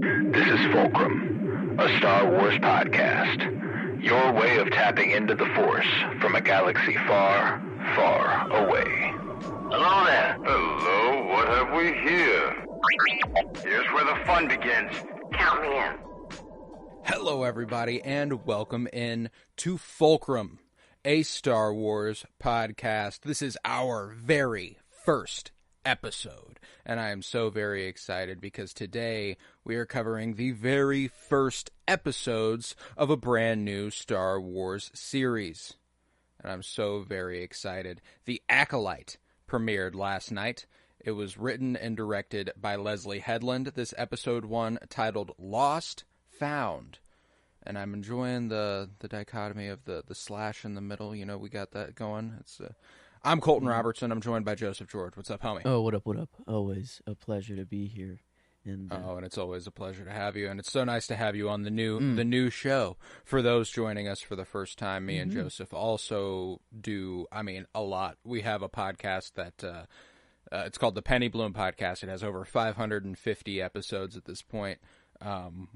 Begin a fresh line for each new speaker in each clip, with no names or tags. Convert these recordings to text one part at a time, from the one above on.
This is FULCRUM, a Star Wars podcast. Your way of tapping into the Force from a galaxy far, far away. Hello there.
Hello, what have we here? Here's where the fun begins.
Count me in.
Hello, everybody, and welcome in to FULCRUM, a Star Wars podcast. This is our very first episode, and I am so very excited because today we are covering the very first episodes of a brand new Star Wars series, and I'm so very excited. The Acolyte premiered last night. It was written and directed by Leslie Headland. This episode 1 titled Lost Found, and I'm enjoying the dichotomy of the slash in the middle. You know, we got that going. I'm Colton Robertson. I'm joined by Joseph George. What's up, homie?
Oh, what up, what up? Always a pleasure to be here. And
and it's always a pleasure to have you, and it's so nice to have you on the new show. For those joining us for the first time, me and Joseph also do, a lot. We have a podcast that it's called the Penny Bloom Podcast. It has over 550 episodes at this point.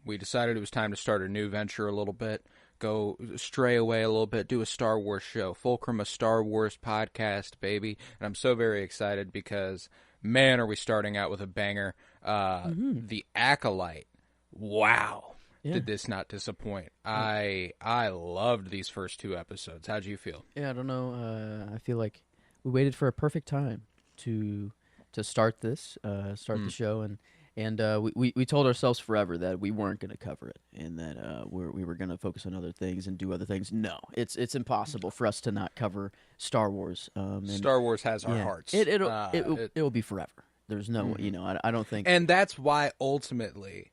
We decided it was time to start a new venture a little bit, go stray away a little bit, do a Star Wars show. FULCRUM, a Star Wars podcast, baby. And I'm so very excited because, man, are we starting out with a banger. The Acolyte. Wow. Yeah. Did this not disappoint? I loved these first 2 episodes. How'd you feel?
Yeah, I don't know. I feel like we waited for a perfect time to start this, the show, and we told ourselves forever that we weren't going to cover it, and that we were going to focus on other things and do other things. No, it's impossible for us to not cover Star Wars.
Star Wars has our hearts.
It will be forever. There's no, I don't think.
And that's why ultimately,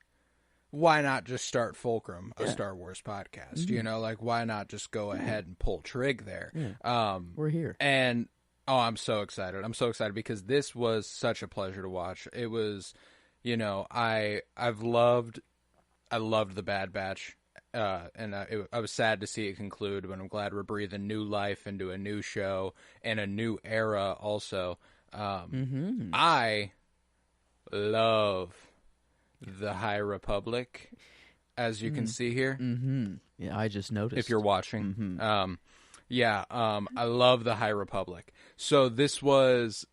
why not just start FULCRUM, a Star Wars podcast? You know, like why not just go ahead and pull trig there?
Yeah. We're here.
And I'm so excited. I'm so excited because this was such a pleasure to watch. It was. You know, I loved the Bad Batch, and I was sad to see it conclude, but I'm glad we're breathing new life into a new show and a new era also. I love the High Republic, as you can see here.
Yeah, I just noticed.
If you're watching. I love the High Republic. So this was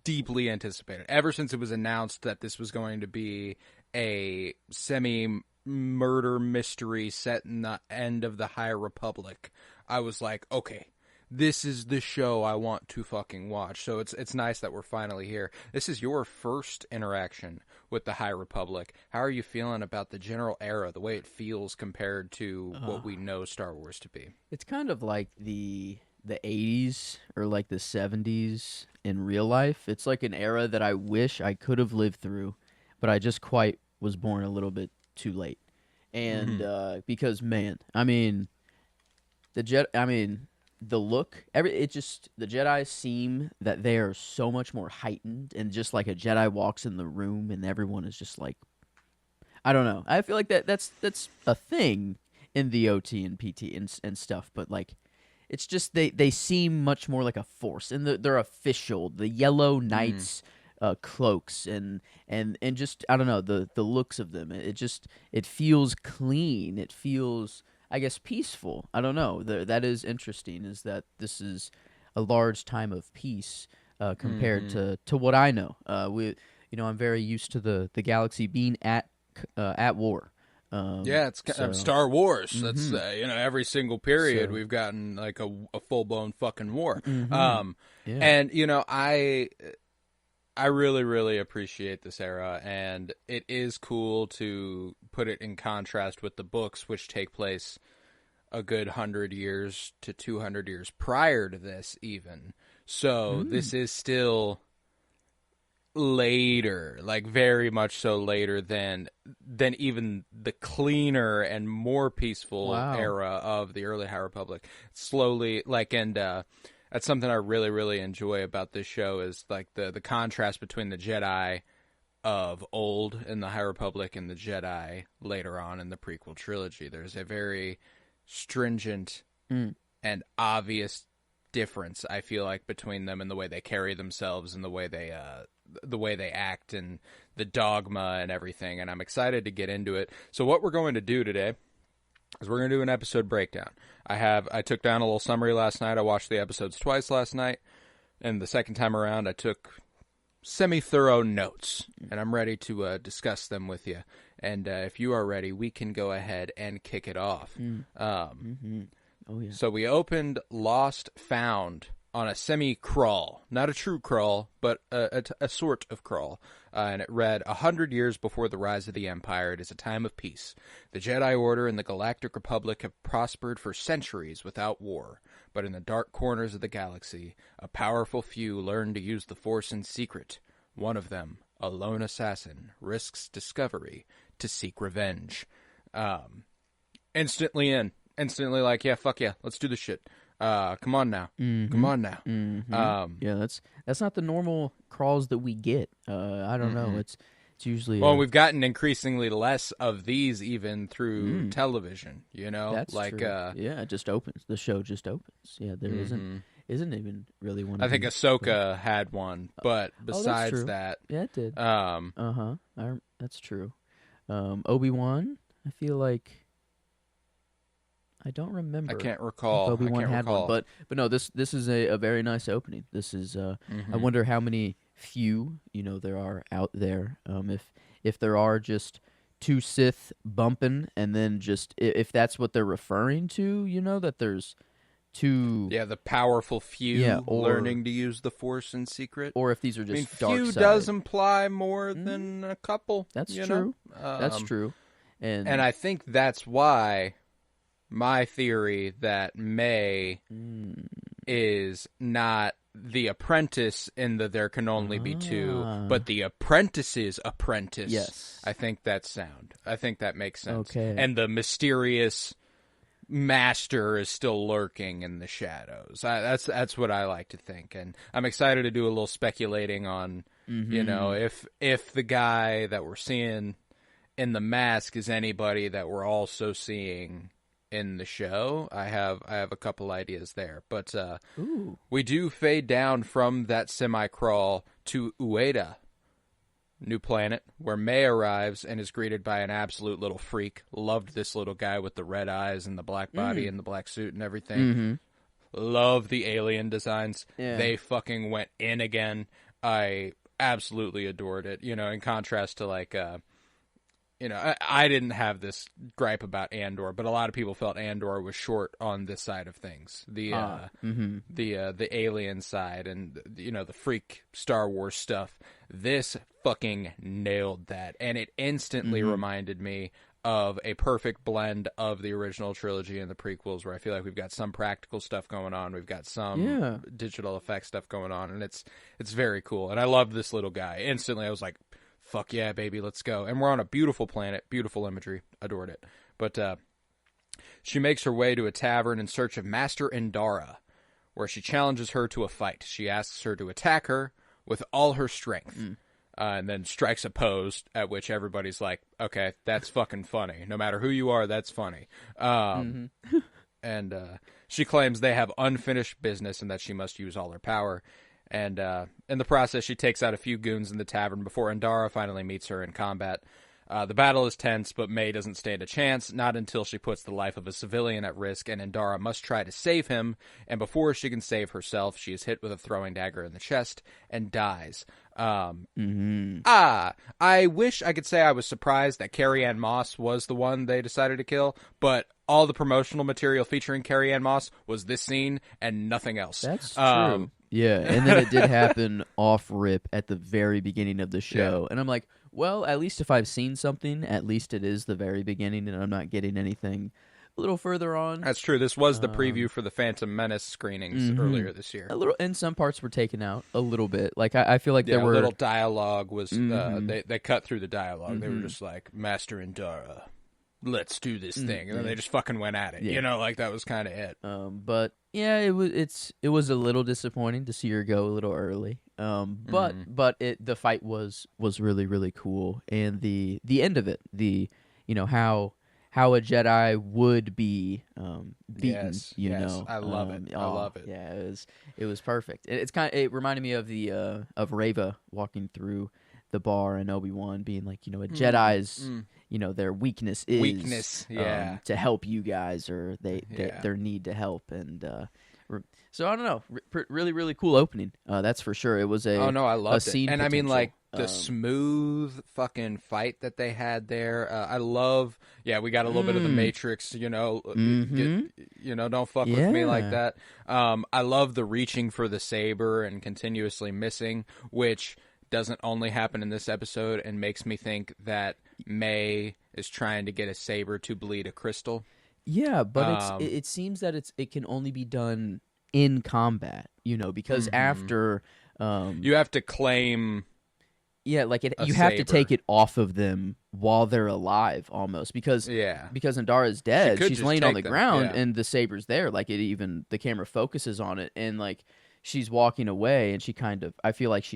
deeply anticipated ever since it was announced that this was going to be a semi-murder mystery set in the end of the High Republic. I was like, okay, this is the show I want to fucking watch. So it's nice that we're finally here. This is your first interaction with the High Republic. How are you feeling about the general era, the way it feels compared to what we know Star Wars to be? It's
kind of like the 80s or like the 70s in real life. It's like an era that I wish I could have lived through, but I just quite was born a little bit too late. And because, man, the look, the Jedi seem that they are so much more heightened, and just like a Jedi walks in the room and everyone is just like, I don't know. I feel like that's a thing in the OT and PT and stuff, but like, it's just they seem much more like a force, and they're official. The yellow knights cloaks and just, I don't know, the looks of them. It feels clean. It feels, I guess, peaceful. I don't know. That is interesting. Is that this is a large time of peace compared to what I know. I'm very used to the galaxy being at war.
It's Star Wars. That's every single period we've gotten like a full blown fucking war. And I really, really appreciate this era, and it is cool to put it in contrast with the books, which take place a good 100 years to 200 years prior to this, even. So this is still later, like very much so later than even the cleaner and more peaceful era of the early High Republic. Slowly, that's something I really, really enjoy about this show is like the contrast between the Jedi of old in the High Republic and the Jedi later on in the prequel trilogy. There's a very stringent and obvious difference, I feel like, between them and the way they carry themselves and the way they act and the dogma and everything. And I'm excited to get into it. So what we're going to do today is we're going to do an episode breakdown. I took down a little summary last night. I watched the episodes twice last night, and the second time around I took semi-thorough notes, and I'm ready to discuss them with you. And if you are ready, we can go ahead and kick it off.
Oh, yeah.
So we opened Lost Found on a semi-crawl. Not a true crawl, but a sort of crawl. And it read, 100 years before the rise of the Empire, it is a time of peace. The Jedi Order and the Galactic Republic have prospered for centuries without war. But in the dark corners of the galaxy, a powerful few learn to use the Force in secret. One of them, a lone assassin, risks discovery to seek revenge. Instantly like, yeah, fuck yeah, let's do this shit. Come on now. Come on now.
Yeah, that's not the normal crawls that we get. I don't know. It's usually
well, we've gotten increasingly less of these even through television. You know,
that's
like
true. Yeah, it just opens. The show just opens. Yeah, there isn't even really one.
I think Ahsoka had one, but besides that,
yeah, it did. That's true. Obi-Wan, I feel like. I don't remember.
I can't recall.
If Obi-Wan had
recall.
one, but no, this is a very nice opening. This is. I wonder how many few there are out there. If there are just two Sith bumping, and then just if that's what they're referring to, that there's two.
Yeah, the powerful few
or,
learning to use the Force in secret.
Or if these are just dark
few
side.
does imply more than a couple.
That's true. That's true. And
I think that's why. My theory that May is not the apprentice in that there can only be two, but the apprentice's apprentice.
Yes.
I think that's sound. I think that makes sense.
Okay.
And the mysterious master is still lurking in the shadows. That's what I like to think. And I'm excited to do a little speculating on, if the guy that we're seeing in the mask is anybody that we're also seeing in the show. I have a couple ideas there, but we do fade down from that semi-crawl to Ueda, new planet, where May arrives and is greeted by an absolute little freak. Loved this little guy with the red eyes and the black body and the black suit and everything. Love the alien designs.
Yeah.
They fucking went in again. I absolutely adored it. In contrast to like I didn't have this gripe about Andor, but a lot of people felt Andor was short on this side of things. The alien side and the freak Star Wars stuff. This fucking nailed that, and it instantly reminded me of a perfect blend of the original trilogy and the prequels, where I feel like we've got some practical stuff going on, we've got some digital effects stuff going on, and it's very cool. And I love this little guy. Instantly, I was like, fuck yeah, baby, let's go. And we're on a beautiful planet, beautiful imagery, adored it. But she makes her way to a tavern in search of Master Indara, where she challenges her to a fight. She asks her to attack her with all her strength, and then strikes a pose, at which everybody's like, okay, that's fucking funny. No matter who you are, that's funny. And she claims they have unfinished business and that she must use all her power. And in the process, she takes out a few goons in the tavern before Indara finally meets her in combat. The battle is tense, but May doesn't stand a chance, not until she puts the life of a civilian at risk, and Indara must try to save him. And before she can save herself, she is hit with a throwing dagger in the chest and dies. I wish I could say I was surprised that Carrie-Anne Moss was the one they decided to kill, but all the promotional material featuring Carrie-Anne Moss was this scene and nothing else.
That's true. Yeah, and then it did happen off rip at the very beginning of the show. And I'm like, well, at least if I've seen something, at least it is the very beginning and I'm not getting anything a little further on.
That's true. This was the preview for the Phantom Menace screenings earlier this year.
A little, and some parts were taken out a little bit. Like I feel like there were
a little dialogue was they cut through the dialogue. They were just like, Master Indara, let's do this thing, and then they just fucking went at it. Like that was kind of it.
But yeah, it was a little disappointing to see her go a little early. But the fight was really, really cool, and the end of it, how a Jedi would be beaten.
Yes,
you
yes.
know,
I love it. I love it.
Yeah, it was perfect. It reminded me of the of Reva walking through the bar and Obi-Wan being like, a Jedi's, their weakness is
yeah.
to help you guys, or their need to help, and so I don't know, really really cool opening. That's for sure. It was a
I loved
scene
it, and I mean like
potential.
the smooth fucking fight that they had there. I love. Yeah, we got a little bit of the Matrix. Don't fuck with me like that. I love the reaching for the saber and continuously missing, which doesn't only happen in this episode, and makes me think that May is trying to get a saber to bleed a crystal.
Yeah, but it seems that it can only be done in combat, because after
you have to claim.
Yeah, like you have to take it off of them while they're alive, almost, because Indara's dead. She's laying on the ground, and the saber's there. Like the camera focuses on it, and like she's walking away, and she kind of, I feel like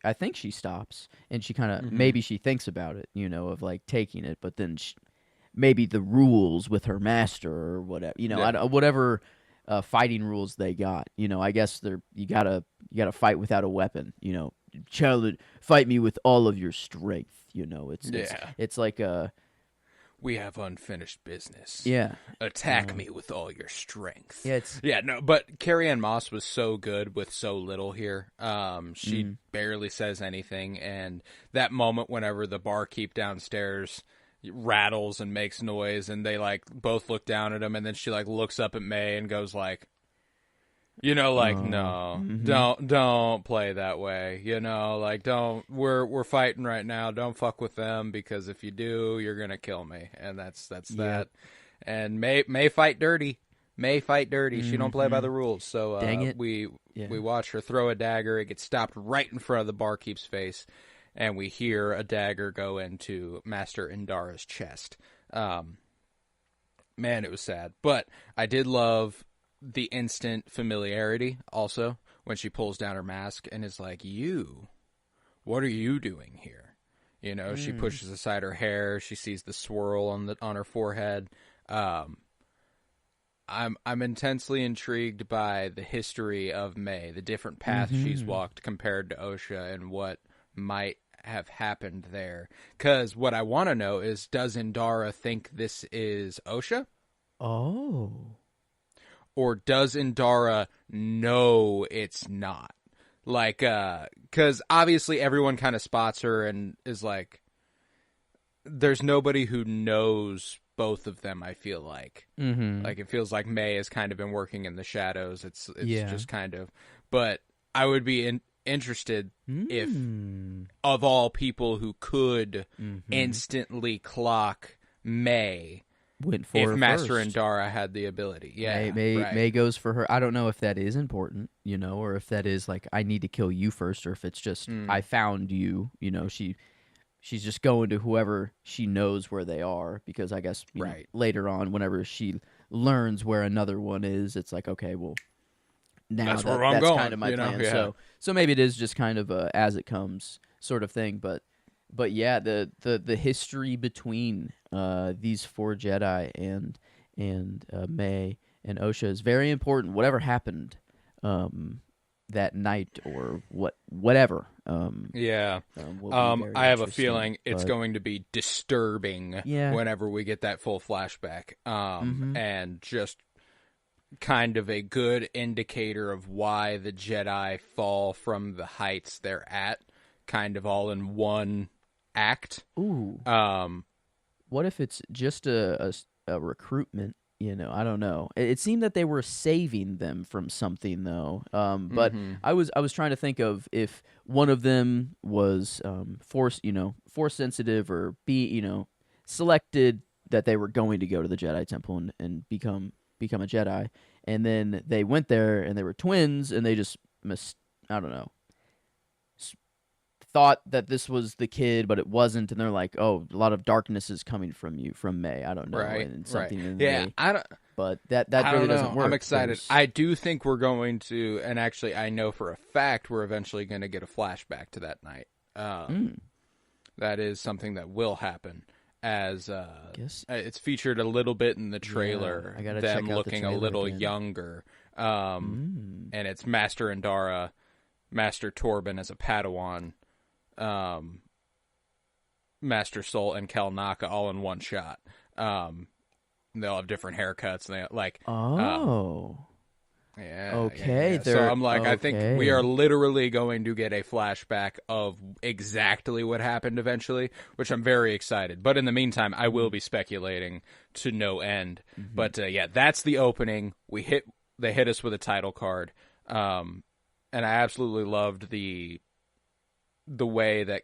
I think she stops, and she kind of maybe she thinks about it, of like taking it, but then maybe the rules with her master or whatever, whatever fighting rules they got, I guess you gotta fight without a weapon, challenge, fight me with all of your strength, it's like
we have unfinished business.
Yeah.
Attack me with all your strength.
Yeah,
but Carrie-Anne Moss was so good with so little here. She barely says anything, and that moment whenever the barkeep downstairs rattles and makes noise, and they like both look down at him, and then she like looks up at May and goes like, no, don't play that way. Don't. We're fighting right now. Don't fuck with them, because if you do, you're gonna kill me. And that's that. And May fight dirty. She don't play by the rules. So
dang it.
We watch her throw a dagger. It gets stopped right in front of the barkeep's face, and we hear a dagger go into Master Indara's chest. Man, it was sad, but I did love the instant familiarity also when she pulls down her mask and is like, what are you doing here? She pushes aside her hair. She sees the swirl on her forehead. I'm intensely intrigued by the history of May, the different paths she's walked compared to Osha, and what might have happened there. Because what I want to know is, does Indara think this is Osha?
Oh.
Or does Indara know it's not? Like, because obviously everyone kind of spots her and is like, there's nobody who knows both of them, I feel like. Like, it feels like May has kind of been working in the shadows. It's just kind of, but I would be interested if, of all people who could instantly clock May,
went for
if Master
first.
Indara had the ability.
May goes for her. I don't know if that is important, or if that is like, I need to kill you first, or if it's just I found you. She's just going to whoever she knows where they are, because I guess later on, whenever she learns where another one is, it's like, okay, well, now
that's where I'm going.
Kind of my plan. So maybe it is just kind of a as it comes sort of thing, but yeah, the history between these four Jedi and May and Osha is very important. Whatever happened that night, or whatever.
I have a feeling it's going to be disturbing whenever we get that full flashback, and just kind of a good indicator of why the Jedi fall from the heights they're at, kind of all in one act.
Ooh. What if it's just a recruitment? I don't know. It seemed that they were saving them from something, though. But I was trying to think of if one of them was force sensitive, or selected that they were going to go to the Jedi Temple and become a Jedi, and then they went there and they were twins, and they just I don't know, thought that this was the kid, but it wasn't, and they're like, "Oh, a lot of darkness is coming from you, from May." I don't know, and something in May.
I don't.
But that really doesn't work.
I'm excited. I do think we're going to, and actually, I know for a fact we're eventually going to get a flashback to that night. That is something that will happen, as
Guess
it's featured a little bit in the trailer.
I gotta
them
check out the
looking a
trailer
little
again.
younger, and it's Master Indara, Master Torben as a Padawan, Master Soul, and Kel Naka all in one shot. They'll have different haircuts. And they like yeah.
Okay,
So I'm like, I think we
okay.
are literally going to get a flashback of exactly what happened eventually, which I'm very excited. But in the meantime, I will be speculating to no end. But yeah, that's the opening. They hit us with a title card, and I absolutely loved the way that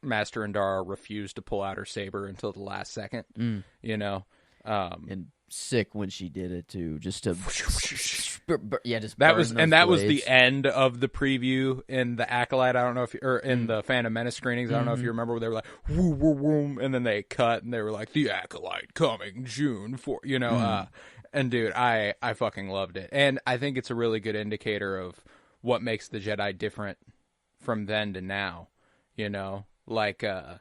Master Indara refused to pull out her saber until the last second. You know.
And sick when she did it too, just to just
that was
burn those
that was the
blades.
end of the preview in the Acolyte. I don't know if or in the Phantom Menace screenings. I don't know if you remember where they were like woo woo woo, and then they cut and they were like the Acolyte coming June 4. You know, and dude, I fucking loved it, and I think it's a really good indicator of what makes the Jedi different from then to now. You know, like or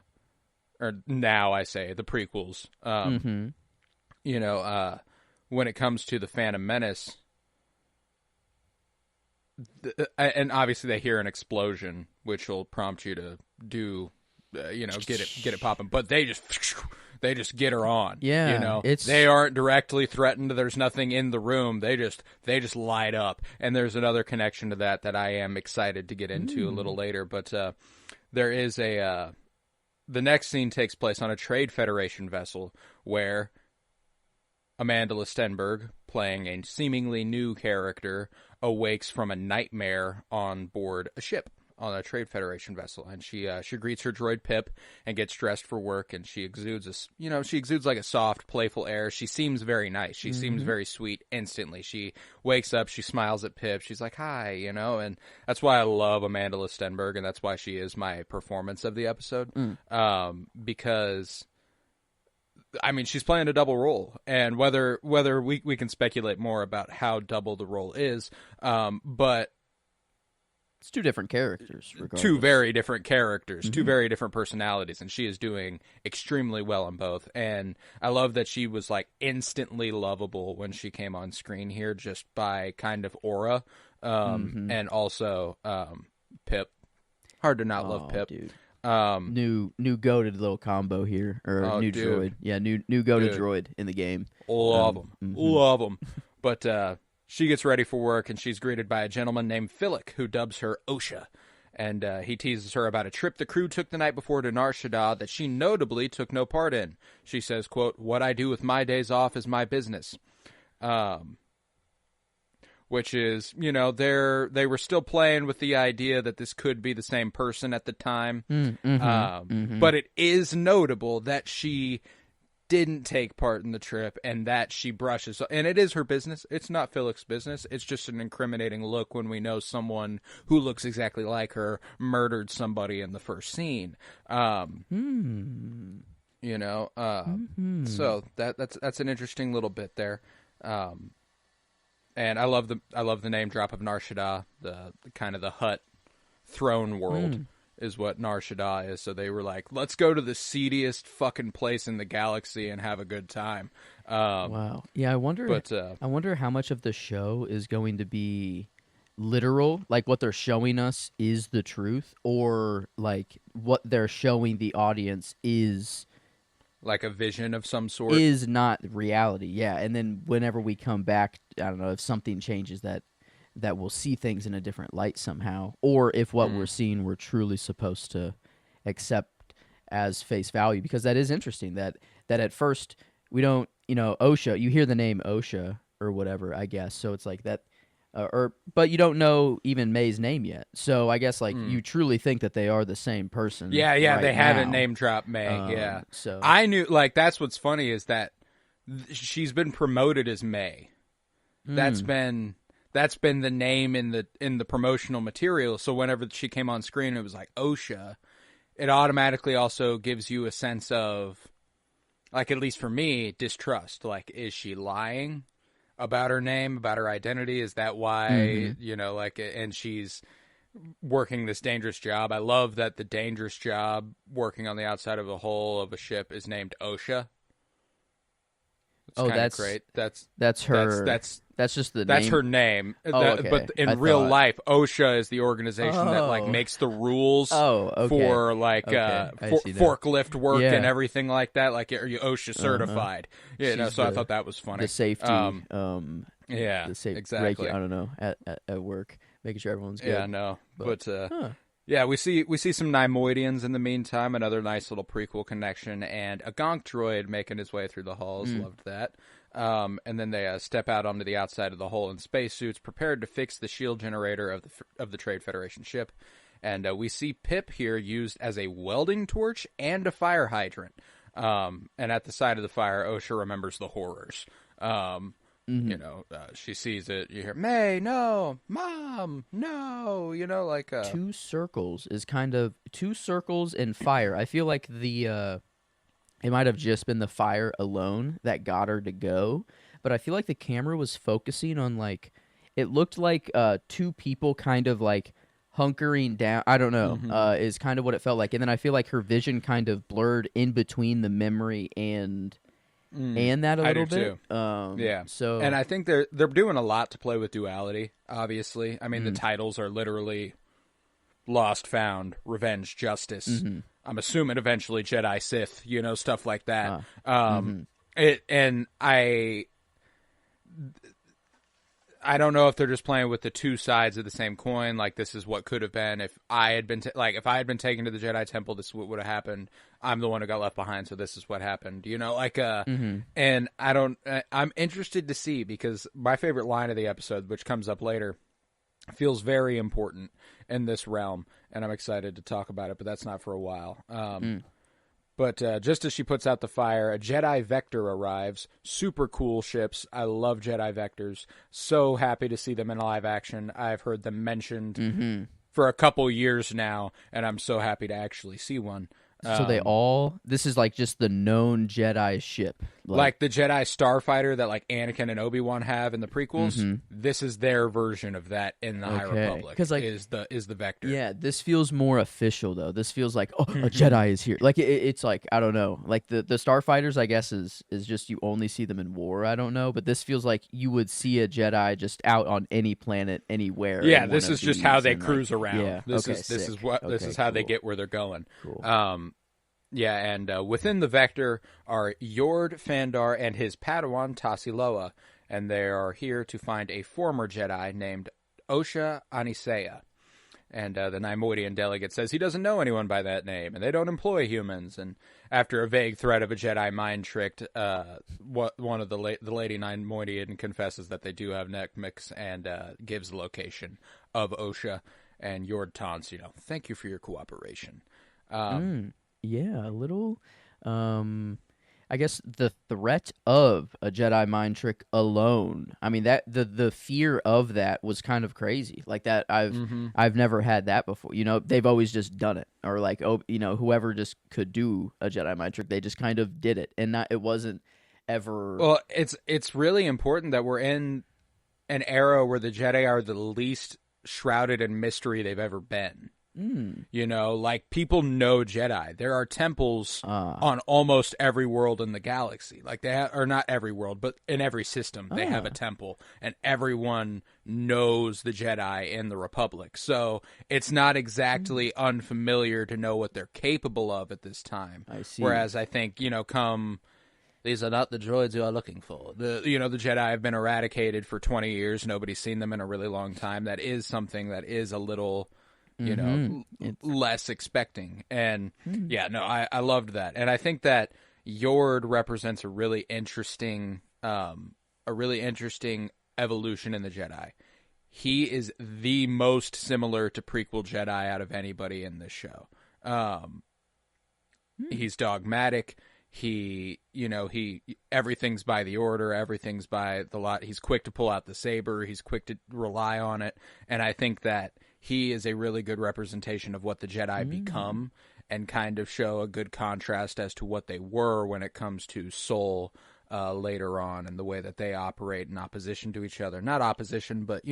now I say the prequels. You know, when it comes to the Phantom Menace, and obviously they hear an explosion, which will prompt you to do, you know, get it popping. But they just get her on.
Yeah,
you know,
it's-
they aren't directly threatened. There's nothing in the room. They just light up. And there's another connection to that I am excited to get into a little later. But there is the next scene takes place on a Trade Federation vessel where Amanda Stenberg, playing a seemingly new character, awakes from a nightmare on board a ship on a Trade Federation vessel, and she greets her droid Pip and gets dressed for work, and she exudes like a soft, playful air. She seems very nice. She seems very sweet instantly. She wakes up, she smiles at Pip. She's like, "Hi," you know, and that's why I love Amanda Stenberg, and that's why she is my performance of the episode, because I mean, she's playing a double role, and whether we can speculate more about how double the role is, but
It's two different characters, regardless.
two very different characters, two very different personalities, and she is doing extremely well in both. And I love that she was like instantly lovable when she came on screen here, just by kind of aura, and also Pip. Hard to not love Pip.
Dude.
Um,
New goated little combo here, or new
dude.
droid. Yeah, new goated
Dude.
droid in the game.
Love them. But she gets ready for work, and she's greeted by a gentleman named Philip, who dubs her Osha. And he teases her about a trip the crew took the night before to Nar Shaddaa that she notably took no part in. She says, quote, "What I do with my days off is my business." Which is, you know, they were still playing with the idea that this could be the same person at the time. But it is notable that she didn't take part in the trip, and that she brushes, and it is her business. It's not Philip's business. It's just an incriminating look when we know someone who looks exactly like her murdered somebody in the first scene. You know, so that's an interesting little bit there. And I love the name drop of Nar Shaddaa, the kind of the Hutt throne world is what Nar Shaddaa is. So they were like, let's go to the seediest fucking place in the galaxy and have a good time.
Wow. Yeah, I wonder.
But
I wonder how much of the show is going to be literal, like what they're showing us is the truth, or like what they're showing the audience is
like a vision of some sort.
Is not reality. Yeah, and then whenever we come back, I don't know if something changes that we'll see things in a different light somehow, or if what we're seeing we're truly supposed to accept as face value, because that is interesting that at first we don't, you know, Osha, you hear the name Osha or whatever, I guess, so it's like that, but you don't know even May's name yet, so I guess like you truly think that they are the same person.
Yeah,
right
they
now.
haven't name dropped May. Yeah,
so
I knew, like, that's what's funny is that she's been promoted as May. That's been the name in the promotional material. So whenever she came on screen, it was like Osha. It automatically also gives you a sense of, like, at least for me, distrust. Like, is she lying about her name, about her identity? Is that why, you know, like, and she's working this dangerous job. I love that the dangerous job working on the outside of the hull of a ship is named OSHA. It's
that's
great.
That's her. That's just the
that's
name.
her name.
Okay.
But in real life, OSHA is the organization that like makes the rules for like forklift work and everything like that. Like, are you OSHA certified? So I thought that was funny.
The safety.
The
safety.
exactly.
I don't know at work, making sure everyone's good.
Yeah, no, but yeah, we see some Neimoidians in the meantime. Another nice little prequel connection, and a Gonk droid making his way through the halls. Loved that. And then they step out onto the outside of the hull in spacesuits, prepared to fix the shield generator of the Trade Federation ship. And we see Pip here used as a welding torch and a fire hydrant. And at the side of the fire, OSHA remembers the horrors. You know, she sees it. You hear, May, no, Mom, no. You know, like
two circles is kind of two circles and fire. I feel like it might have just been the fire alone that got her to go, but I feel like the camera was focusing on like it looked like two people kind of like hunkering down. I don't know, is kind of what it felt like. And then I feel like her vision kind of blurred in between the memory and that a little bit.
Yeah.
So,
and I think they're doing a lot to play with duality. Obviously, I mean the titles are literally Lost, Found, Revenge, Justice. I'm assuming eventually Jedi, Sith. You know, stuff like that. I don't know if they're just playing with the two sides of the same coin. Like, this is what could have been if I had been if I had been taken to the Jedi Temple. This is what would have happened. I'm the one who got left behind, so this is what happened. You know, like and I don't. I'm interested to see, because my favorite line of the episode, which comes up later, feels very important in this realm, and I'm excited to talk about it. But that's not for a while. But just as she puts out the fire, a Jedi Vector arrives. Super cool ships. I love Jedi Vectors. So happy to see them in live action. I've heard them mentioned for a couple years now, and I'm so happy to actually see one.
So this is like just the known Jedi ship.
Like the Jedi Starfighter that like Anakin and Obi-Wan have in the prequels. This is their version of that in the High Republic. Like, is the Vector.
Yeah, this feels more official though. This feels like, a Jedi is here. Like it's like, I don't know. Like the Starfighters, I guess, is just you only see them in war. I don't know, but this feels like you would see a Jedi just out on any planet, anywhere.
Yeah, this is just how they cruise around.
Yeah,
this is how they get where they're going.
Cool.
Yeah, and within the Vector are Yord Fandar and his Padawan Tassiloa, and they are here to find a former Jedi named Osha Anisea. And the Neimoidian delegate says he doesn't know anyone by that name, and they don't employ humans. And after a vague threat of a Jedi mind tricked, one of the Lady Neimoidian confesses that they do have neck mix and gives the location of Osha. And Yord taunts, thank you for your cooperation.
Yeah, a little. I guess the threat of a Jedi mind trick alone. I mean, that the fear of that was kind of crazy. Like that, I've never had that before. They've always just done it, or like, whoever just could do a Jedi mind trick, they just kind of did it, and it wasn't ever.
Well, it's really important that we're in an era where the Jedi are the least shrouded in mystery they've ever been. Like people know Jedi. There are temples on almost every world in the galaxy. Like they or not every world, but in every system they have a temple, and everyone knows the Jedi in the Republic. So it's not exactly unfamiliar to know what they're capable of at this time.
I see.
Whereas I think these are not the droids you are looking for. The Jedi have been eradicated for 20 years. Nobody's seen them in a really long time. That is something that is a little. Less expecting. And I loved that. And I think that Yord represents a really interesting evolution in the Jedi. He is the most similar to prequel Jedi out of anybody in this show. He's dogmatic. He everything's by the order. Everything's by the lot. He's quick to pull out the saber. He's quick to rely on it. And I think that he is a really good representation of what the Jedi become, and kind of show a good contrast as to what they were when it comes to Soul later on, and the way that they operate in opposition to each other. Not opposition, but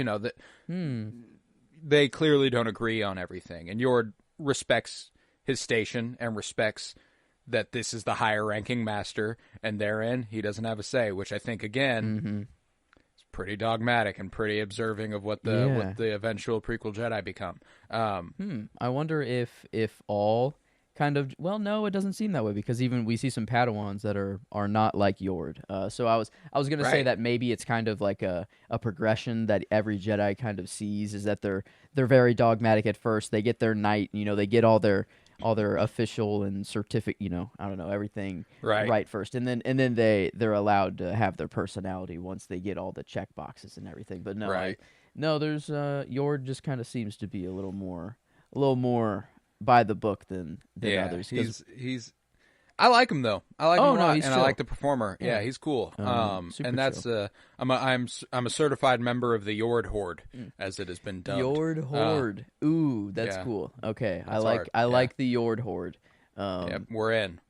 they clearly don't agree on everything, and Yord respects his station and respects that this is the higher ranking master, and therein he doesn't have a say, which I think again is pretty dogmatic and pretty observing of what the eventual prequel Jedi become.
I wonder if all kind of, well, no, it doesn't seem that way, because even we see some Padawans that are not like Yord. So I was gonna say that maybe it's kind of like a progression that every Jedi kind of sees, is that they're very dogmatic at first. They get their knight, they get all their official and certificate, I don't know, everything right first, and then they're allowed to have their personality once they get all the check boxes and everything. But no, there's Yord just kind of seems to be a little more by the book than others.
He's I like him though. I like him a lot,
he's
and
chill.
I like the performer. Yeah, he's cool. And that's
chill.
I'm a certified member of the Yord Horde, as it has been dubbed.
Yord Horde. Ooh, that's cool. Okay,
That's
I like the Yord Horde.
We're in.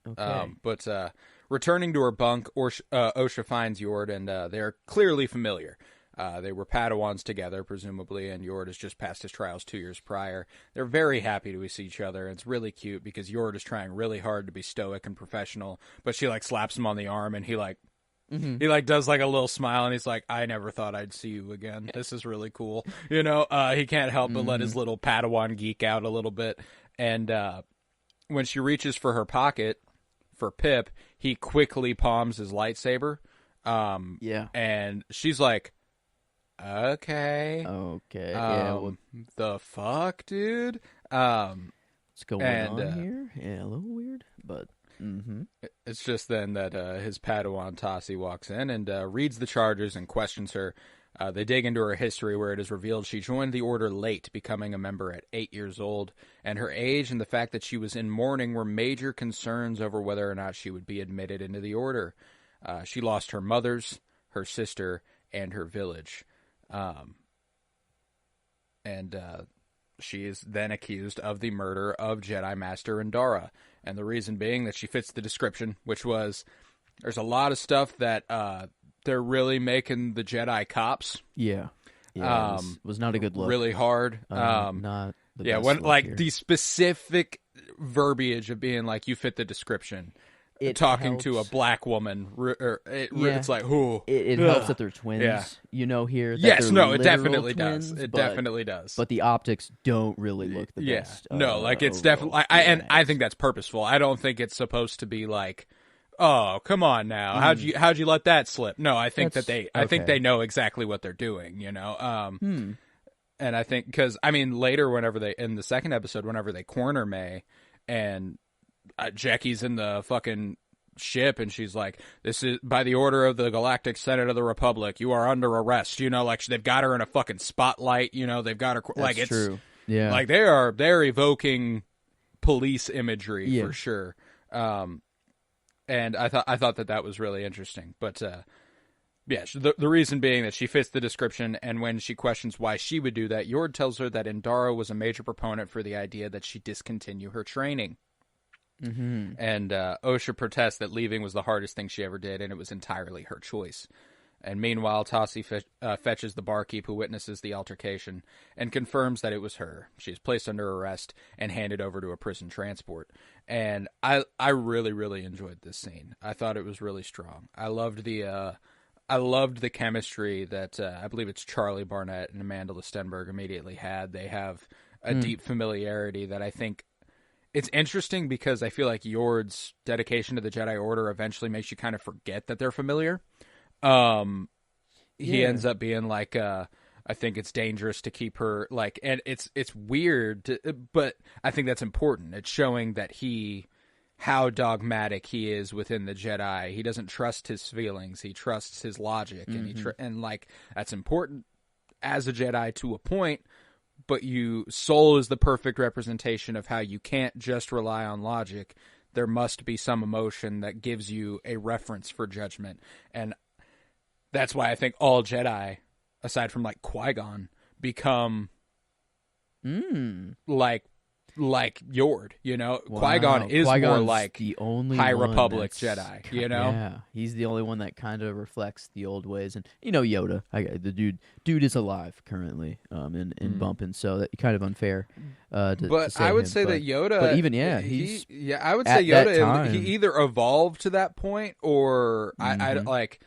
Okay.
But returning to her bunk, Osha finds Yord, and they're clearly familiar. They were Padawans together, presumably, and Yord has just passed his trials 2 years prior. They're very happy to see each other, and it's really cute because Yord is trying really hard to be stoic and professional, but she slaps him on the arm, and he does a little smile, and he's like, "I never thought I'd see you again. This is really cool." He can't help but let his little Padawan geek out a little bit, and when she reaches for her pocket for Pip, he quickly palms his lightsaber. And she's like, Okay. The fuck, dude?
What's going on here? Yeah, a little weird, but
it's just then that his Padawan Tassi walks in and reads the charges and questions her. They dig into her history, where it is revealed she joined the Order late, becoming a member at 8 years old, and her age and the fact that she was in mourning were major concerns over whether or not she would be admitted into the Order. She lost her mothers, her sister, and her village. She is then accused of the murder of Jedi Master Indara, and the reason being that she fits the description, which was, there's a lot of stuff that they're really making the Jedi cops.
It was not a good look.
Really hard.
Not the best look here.
The specific verbiage of being like, you fit the description. Talking
helps.
To a black woman, it's like, ooh.
It helps that they're twins, here.
Yes, no, it
literal
definitely
twins,
does. It definitely does.
But the optics don't really look the best.
No, it's definitely, I think that's purposeful. I don't think it's supposed to be like, oh, come on now, how'd you let that slip? No, I think I think they know exactly what they're doing, And I think, because, later, in the second episode, whenever they corner May, and Jackie's in the fucking ship, and she's like, "This is by the order of the Galactic Senate of the Republic. You are under arrest." They've got her in a fucking spotlight. They've got her
That's true. Yeah,
they're evoking police imagery for sure. And I thought that was really interesting. But the reason being that she fits the description, and when she questions why she would do that, Yord tells her that Indara was a major proponent for the idea that she discontinue her training. And Osha protests that leaving was the hardest thing she ever did, and it was entirely her choice. And meanwhile, Tassi fetches the barkeep, who witnesses the altercation and confirms that it was her. She is placed under arrest and handed over to a prison transport. And I really, really enjoyed this scene. I thought it was really strong. I loved the chemistry that I believe it's Charlie Barnett and Amanda Stenberg immediately had. They have a deep familiarity that I think. It's interesting because I feel like Yord's dedication to the Jedi Order eventually makes you kind of forget that they're familiar. He ends up being like, I think it's dangerous to keep her and it's weird, but I think that's important. It's showing that how dogmatic he is within the Jedi. He doesn't trust his feelings. He trusts his logic, and that's important as a Jedi to a point. But Soul is the perfect representation of how you can't just rely on logic. There must be some emotion that gives you a reference for judgment. And that's why I think all Jedi, aside from Qui-Gon, become like Yord,
Wow.
Qui-Gon is more
Qui-Gon's
like
the only
High
one
Republic
that's
Jedi,
Yeah, he's the only one that kind of reflects the old ways, and Yoda. The dude is alive currently, in bumping, so that kind of unfair. To
But
say
I would
him,
say that Yoda,
but even
I would say
at that
Yoda,
time-
he either evolved to that point or I
Mhm.
like.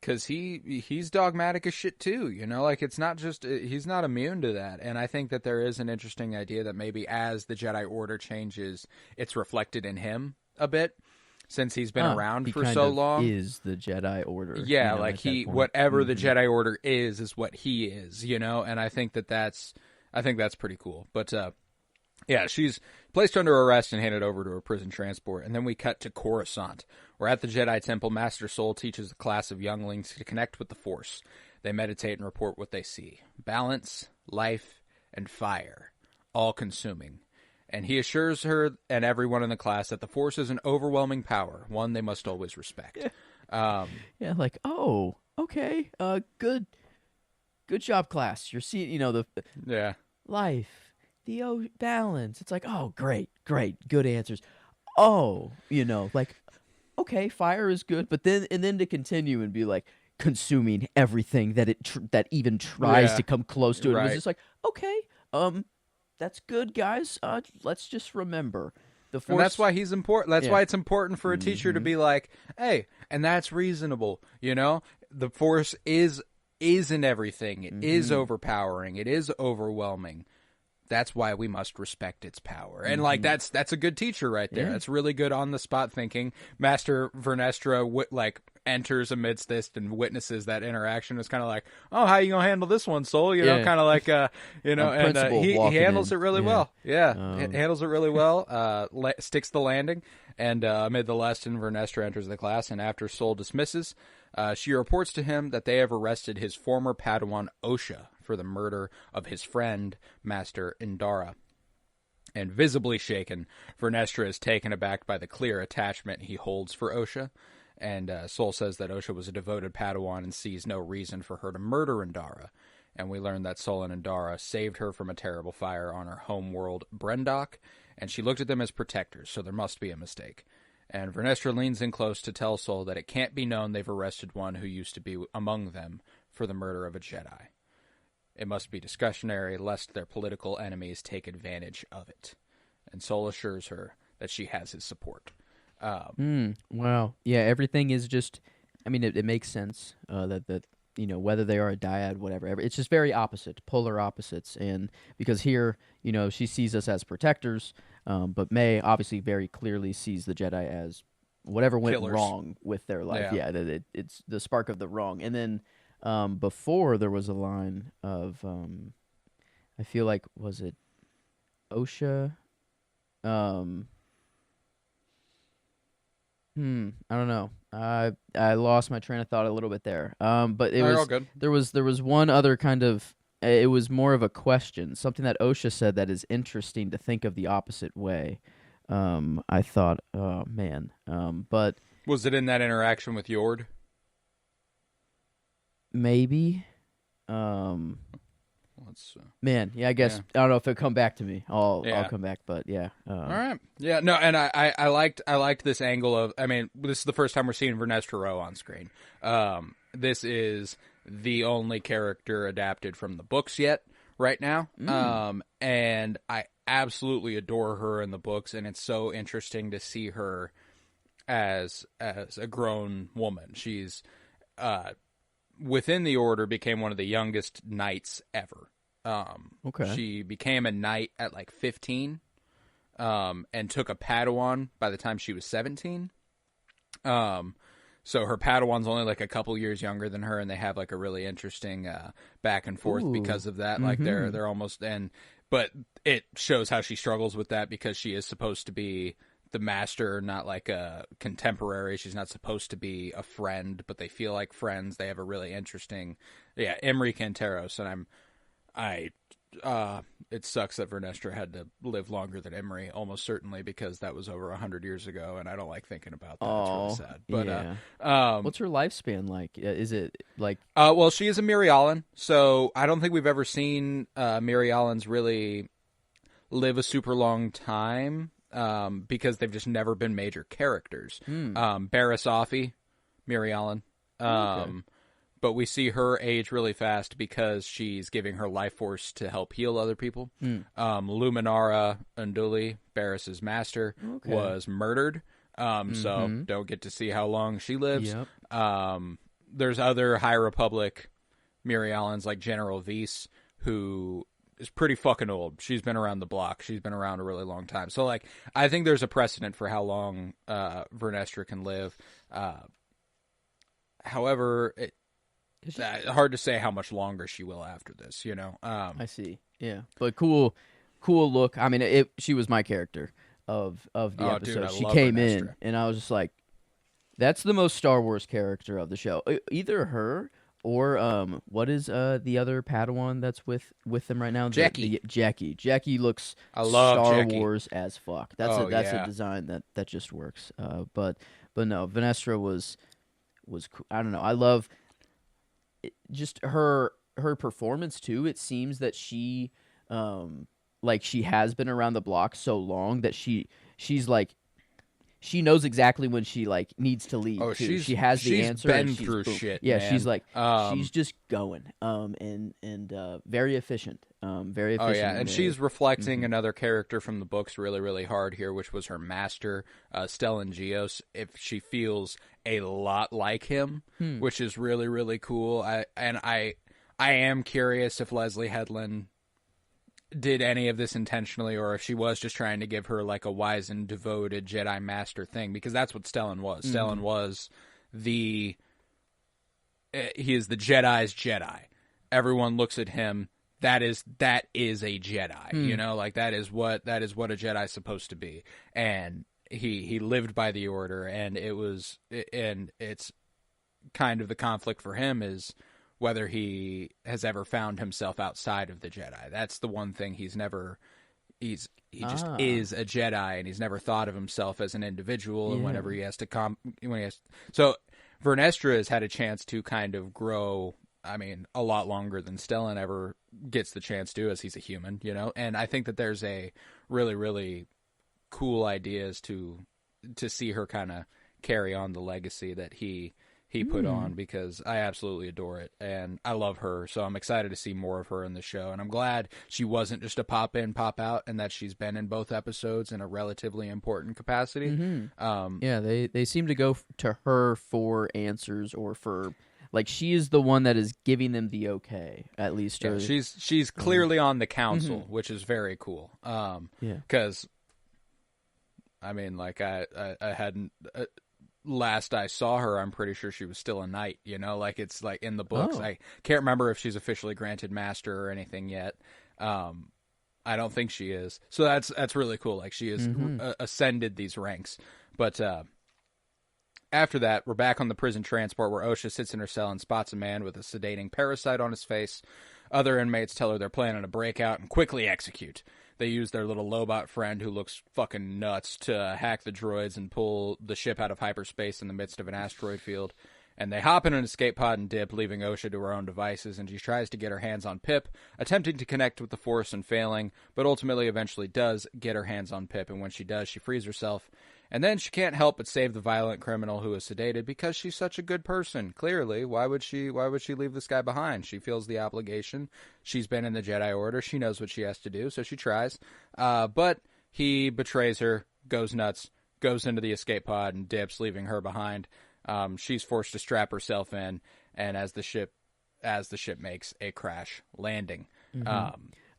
Because he's dogmatic as shit too, like it's not just he's not immune to that, and I think that there is an interesting idea that maybe as the Jedi Order changes, it's reflected in him a bit, since he's been around for so long.
Is the Jedi Order?
Yeah, like
at that point.
whatever the Jedi Order is what he is, and I think that's pretty cool. But yeah, she's placed under arrest and handed over to a prison transport. And then we cut to Coruscant, where at the Jedi Temple, Master Soul teaches a class of younglings to connect with the Force. They meditate and report what they see. Balance, life, and fire, all consuming. And he assures her and everyone in the class that the Force is an overwhelming power, one they must always respect.
Yeah, like, oh, okay, good job, class. You're seeing, the life. The balance. It's like, oh, great, good answers. Oh, like, okay, fire is good, but then to continue and be like consuming everything that that even tries to come close to it. It was just like, okay, that's good, guys. Let's just remember the Force.
And that's why he's important. That's why it's important for a teacher to be like, hey, and that's reasonable. The Force is in everything. It is overpowering. It is overwhelming. That's why we must respect its power. And like that's a good teacher right there. That's really good on the spot thinking. Master Vernestra enters amidst this and witnesses that interaction. It's kind of like, oh, how you gonna handle this one, Soul? Kind of like and he handles it really well. Yeah, handles it really well. Sticks the landing, and amid the lesson, Vernestra enters the class, and after Soul dismisses, she reports to him that they have arrested his former Padawan Osha for the murder of his friend, Master Indara. And visibly shaken, Vernestra is taken aback by the clear attachment he holds for Osha, and Soul says that Osha was a devoted Padawan and sees no reason for her to murder Indara. And we learn that Soul and Indara saved her from a terrible fire on her home world, Brendok, and she looked at them as protectors, so there must be a mistake. And Vernestra leans in close to tell Soul that it can't be known they've arrested one who used to be among them for the murder of a Jedi. It must be discretionary, lest their political enemies take advantage of it. And Soul assures her that she has his support.
Wow. Yeah, everything is just... I mean, it makes sense that whether they are a dyad, whatever. It's just very opposite, polar opposites. And because here, she sees us as protectors, but May obviously very clearly sees the Jedi as whatever went wrong with their life. Yeah, it's the spark of the wrong. And then... before there was a line of, I feel like, was it Osha? I don't know. I lost my train of thought a little bit there. But
all good.
There was one other kind of, it was more of a question, something that Osha said that is interesting to think of the opposite way. I thought, oh man. But
was it in that interaction with Yord?
Maybe. Man, yeah, I guess I don't know if it'll come back to me. I'll come back, but yeah.
All right. Yeah, no, and I liked this angle of, I mean, this is the first time we're seeing Vernestra Rwoh on screen. This is the only character adapted from the books yet right now. And I absolutely adore her in the books, and it's so interesting to see her as a grown woman. She's within the Order became one of the youngest knights ever.
Okay.
She became a knight at like 15, and took a Padawan by the time she was 17. So her Padawan's only like a couple years younger than her, and they have like a really interesting back and forth because of that. Like they're almost but it shows how she struggles with that because she is supposed to be the master, not like a contemporary. She's not supposed to be a friend, but they feel like friends. They have a really interesting, Emery Canteros, and it sucks that Vernestra had to live longer than Emery, almost certainly, because that was over 100 years ago, and I don't like thinking about that. It's really sad. But
what's her lifespan like? Is it like?
Well, she is a Mirialan, so I don't think we've ever seen Mirialans really live a super long time because they've just never been major characters. Barriss Offee, Mary Ellen. But we see her age really fast because she's giving her life force to help heal other people. Luminara Unduli, Barriss's master, was murdered. So don't get to see how long she lives. There's other High Republic Mary Allens like General Weiss, who is pretty fucking old. She's been around the block. She's been around a really long time. So, like, I think there's a precedent for how long Vernestra can live. However, it's hard to say how much longer she will after this, you know?
I see. Yeah. But cool look. I mean, she was my character of the episode.
Dude,
she came in, and I was just like, that's the most Star Wars character of the show. Either her or what is the other Padawan that's with them right now?
Jackie.
Jackie looks
Star
Wars as fuck. That's a design that just works. But no, Vernestra was cool. I don't know. I love just her performance too. It seems that she she has been around the block so long that she's like, she knows exactly when she like needs to leave.
Oh,
too. She has the answer.
Been through shit.
Yeah,
man.
she's like she's just going. And very efficient. Very efficient.
Oh yeah, and she's reflecting another character from the books really, really hard here, which was her master, Stellan Gios. If she feels a lot like him, which is really, really cool. I am curious if Leslie Headland did any of this intentionally, or if she was just trying to give her like a wise and devoted Jedi Master thing, because that's what Stellan was. Stellan was he is the Jedi's Jedi. Everyone looks at him. That is a Jedi. You know, like that is what a Jedi's supposed to be. And he lived by the order, and it's kind of the conflict for him is whether he has ever found himself outside of the Jedi. That's the one thing he just is a Jedi, and he's never thought of himself as an individual. And whenever he has to so Vernestra has had a chance to kind of grow. I mean, a lot longer than Stellan ever gets the chance to, as he's a human, you know. And I think that there's a really, really cool ideas to see her kind of carry on the legacy that he put on, because I absolutely adore it, and I love her, so I'm excited to see more of her in the show, and I'm glad she wasn't just a pop in, pop out, and that she's been in both episodes in a relatively important capacity.
Yeah, they seem to go to her for answers, or for, like, she is the one that is giving them the okay, at least.
Yeah, she's clearly on the council, which is very cool. Because, I mean, like, I hadn't... last I saw her, I'm pretty sure she was still a knight, you know, like it's like in the books. I can't remember if she's officially granted master or anything yet. I don't think she is. So that's really cool. Like she has ascended these ranks. But after that, we're back on the prison transport where Osha sits in her cell and spots a man with a sedating parasite on his face. Other inmates tell her they're planning a breakout and quickly execute. They use their little Lobot friend, who looks fucking nuts, to hack the droids and pull the ship out of hyperspace in the midst of an asteroid field. And they hop in an escape pod and dip, leaving Osha to her own devices, and she tries to get her hands on Pip, attempting to connect with the Force and failing, but ultimately eventually does get her hands on Pip, and when she does, she frees herself. And then she can't help but save the violent criminal who is sedated, because she's such a good person. Clearly, why would she leave this guy behind? She feels the obligation. She's been in the Jedi Order. She knows what she has to do, so she tries. But he betrays her, goes nuts, goes into the escape pod and dips, leaving her behind. She's forced to strap herself in, and as the ship makes a crash landing.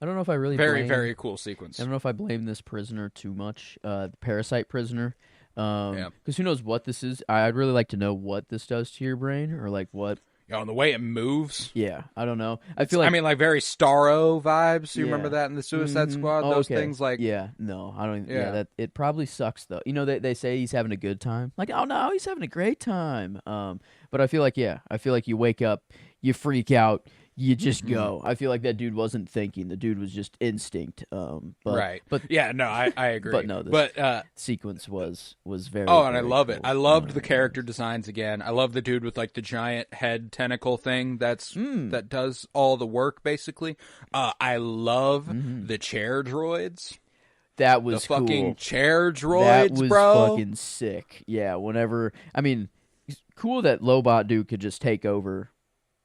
I don't know if I really
very cool sequence.
I don't know if I blame this prisoner too much, the parasite prisoner, because who knows what this is. I'd really like to know what this does to your brain, or like what.
And the way it moves.
Yeah, I don't know. I feel like,
I mean, like very Starro vibes. You remember that in the Suicide Squad? Those things, like,
no, I don't. That it probably sucks though. You know, they say he's having a good time. Like, oh no, he's having a great time. But I feel like you wake up, you freak out. You just go. I feel like that dude wasn't thinking. The dude was just instinct. Right. But
yeah, no, I agree.
But no, the sequence was very.
Oh, and
very
I love
cool.
it. I loved the character designs again. I love the dude with like the giant head tentacle thing. That does all the work basically. I love the chair droids.
That was
the fucking
cool.
chair droids,
That was
bro.
fucking sick. Yeah, I mean, it's cool that Lobot Dude could just take over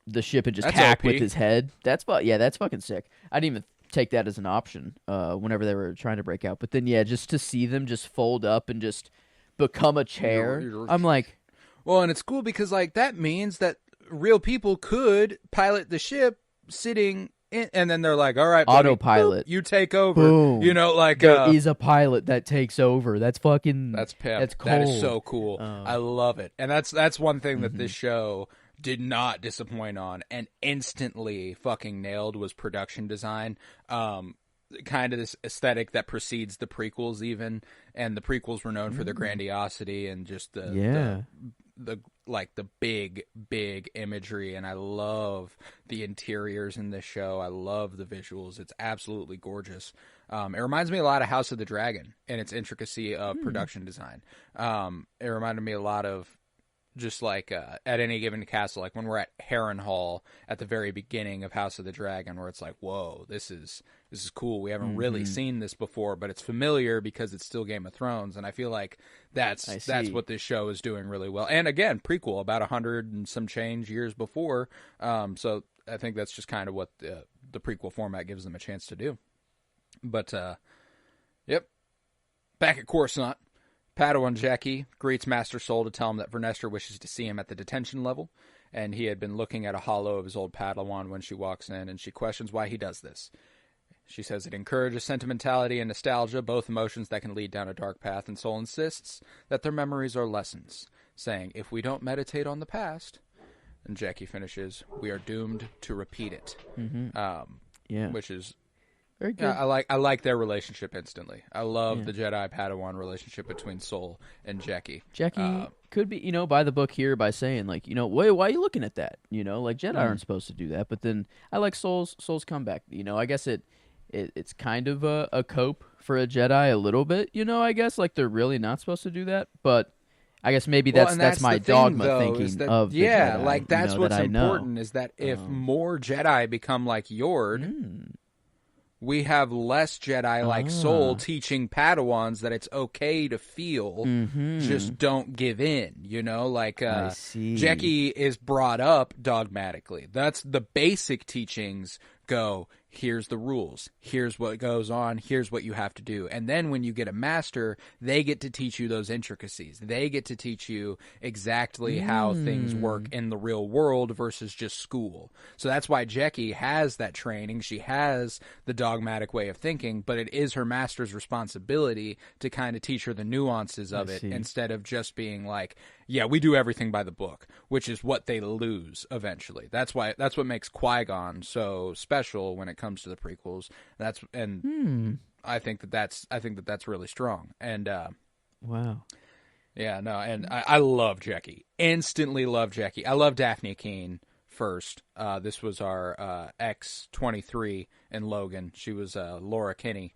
the ship and just
That's
hack
OP.
with his head. That's fucking sick. I didn't even take that as an option whenever they were trying to break out. But then, yeah, just to see them just fold up and just become a chair, I'm like...
Well, and it's cool because, like, that means that real people could pilot the ship sitting in, and then they're like, all right, buddy,
autopilot.
boop, you take over.
Boom.
You know, like...
There is a pilot that takes over. That's fucking...
That's pep.
That's cool.
That is so cool. I love it. And that's one thing that this show did not disappoint on and instantly fucking nailed was production design. Kind of this aesthetic that precedes the prequels even, and the prequels were known for their grandiosity and just the like the big imagery, and I love the interiors in this show. I love the visuals. It's absolutely gorgeous. It reminds me a lot of House of the Dragon in its intricacy of production design. It reminded me a lot of just like at any given castle, like when we're at Harrenhal at the very beginning of House of the Dragon, where it's like, whoa, this is cool. We haven't really seen this before, but it's familiar because it's still Game of Thrones, and I feel like that's what this show is doing really well. And again, prequel about 100 and some change years before, so I think that's just kind of what the prequel format gives them a chance to do. But yep, back at Coruscant. Padawan Jackie greets Master Soul to tell him that Vernestra wishes to see him at the detention level, and he had been looking at a hollow of his old Padawan when she walks in, and she questions why he does this. She says it encourages sentimentality and nostalgia, both emotions that can lead down a dark path, and Soul insists that their memories are lessons, saying, if we don't meditate on the past, and Jackie finishes, we are doomed to repeat it. Which is... very good. Yeah, I like their relationship instantly. I love the Jedi Padawan relationship between Soul and Jackie.
Jackie could be, by the book here by saying, like, wait, why are you looking at that? Like Jedi aren't supposed to do that. But then I like Soul's comeback. I guess it's kind of a cope for a Jedi a little bit. I guess like they're really not supposed to do that. But I guess maybe that's my dogma thinking of the Jedi.
Like that's what's important is that if more Jedi become like Yord. We have less Jedi like Soul teaching Padawans that it's okay to feel, just don't give in, I see. Jackie is brought up dogmatically. That's the basic teachings go, here's the rules, here's what goes on, here's what you have to do. And then when you get a master, they get to teach you those intricacies. They get to teach you exactly how things work in the real world versus just school. So that's why Jackie has that training. She has the dogmatic way of thinking, but it is her master's responsibility to kind of teach her the nuances of it instead of just being like, yeah, we do everything by the book, which is what they lose eventually. That's what makes Qui-Gon so special when it comes to the prequels. I think that's really strong. And
wow.
Yeah, no, and I love Jackie. Instantly love Jackie. I love Daphne Keane first. This was our X-23 in Logan. She was Laura Kinney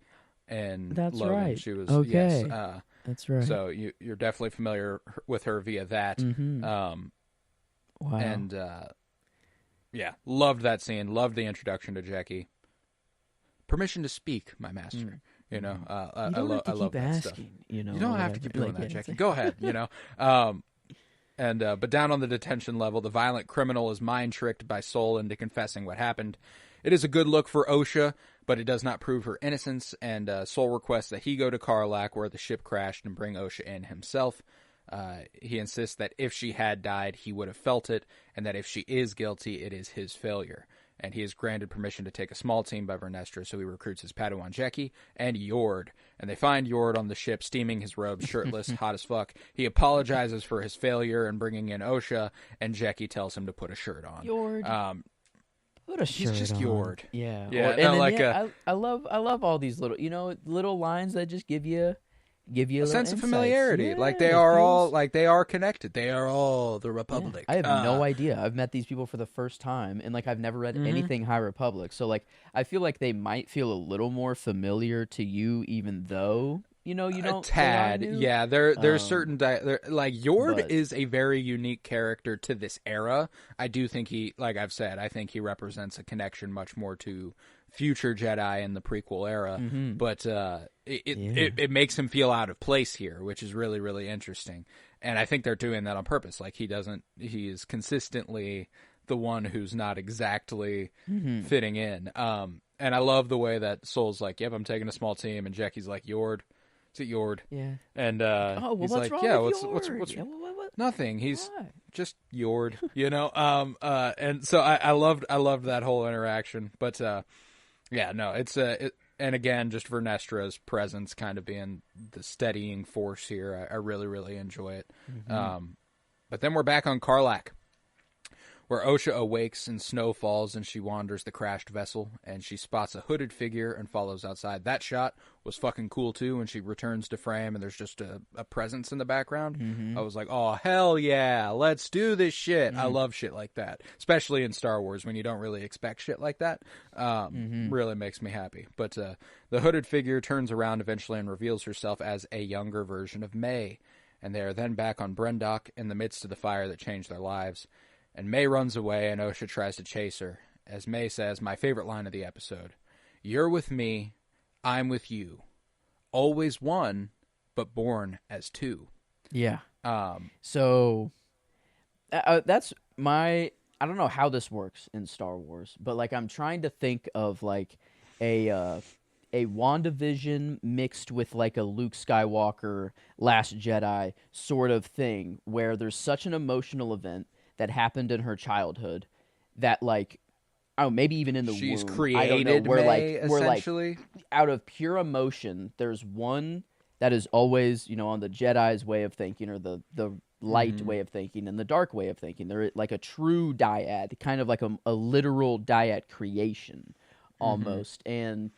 in
That's
Logan.
right.
She was
okay.
Yes,
that's right.
So you're definitely familiar with her via that.
Wow.
And yeah, loved that scene. Loved the introduction to Jackie. Permission to speak, my master. I love that
asking,
stuff.
You
don't have to keep doing that, Jackie. Go ahead. But down on the detention level, the violent criminal is mind tricked by Soul into confessing what happened. It is a good look for Osha, but it does not prove her innocence, and Soul requests that he go to Karlak where the ship crashed and bring Osha in himself. He insists that if she had died, he would have felt it, and that if she is guilty, it is his failure. And he is granted permission to take a small team by Vernestra, so he recruits his Padawan Jackie and Yord. And they find Yord on the ship, steaming his robes, shirtless, hot as fuck. He apologizes for his failure in bringing in Osha, and Jackie tells him to put a shirt on.
Yord. Put a shirt
He's just
on.
Yord.
Yeah.
I
love all these little lines that just give you
a sense of familiarity.
Yeah,
they are connected. They are all the Republic.
Yeah. I have no idea. I've met these people for the first time, and I've never read anything High Republic. So I feel like they might feel a little more familiar to you, even though you don't.
A tad, yeah. There's certain Yord is a very unique character to this era. I do think he, like I've said, I think he represents a connection much more to future Jedi in the prequel era, but it makes him feel out of place here, which is really, really interesting. And I think they're doing that on purpose. Like, he is consistently the one who's not exactly fitting in. And I love the way that Soul's like, yep, I'm taking a small team, and Jackie's like, Yord. Is it Yord?
Yeah.
And he's
what's
like,
wrong
yeah,
with
what's
Yord? Yeah, what?
nothing. He's
Why?
just Yord, you know. And so I loved that whole interaction. But yeah, no, it's and again, just Vernestra's presence kind of being the steadying force here. I really, really enjoy it. But then we're back on Karlak, where Osha awakes and snow falls, and she wanders the crashed vessel, and she spots a hooded figure and follows outside. That shot was fucking cool, too, when she returns to frame, and there's just a presence in the background. I was like, oh, hell yeah, let's do this shit. I love shit like that, especially in Star Wars, when you don't really expect shit like that. Really makes me happy. But the hooded figure turns around eventually and reveals herself as a younger version of May, and they are then back on Brendok in the midst of the fire that changed their lives. And May runs away, and Osha tries to chase her. As May says, my favorite line of the episode, "You're with me, I'm with you. Always one, but born as two."
Yeah. So that's my... I don't know how this works in Star Wars, but, like, I'm trying to think of, like, a WandaVision mixed with, like, a Luke Skywalker Last Jedi sort of thing, where there's such an emotional event that happened in her childhood that, like, oh, maybe even in the
she's
womb,
created
I don't know, where,
May,
like,
essentially.
Out of pure emotion, there's one that is always, you know, on the Jedi's way of thinking, or the light way of thinking and the dark way of thinking. They're like a true dyad, kind of like a literal dyad creation almost. And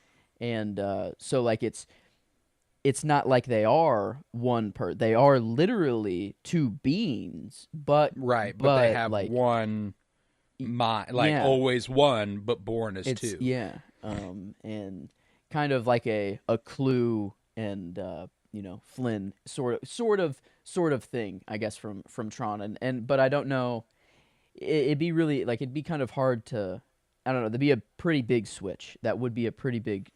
so, like, it's not like they are they are literally two beings, but
they have, like, one mind, like, always one, but born as two.
Yeah. And kind of like a Clue and you know, Flynn sort of thing, I guess, from Tron, but I don't know. It'd be really, like, it'd be kind of hard to, I don't know. There'd be a pretty big switch. That would be a pretty big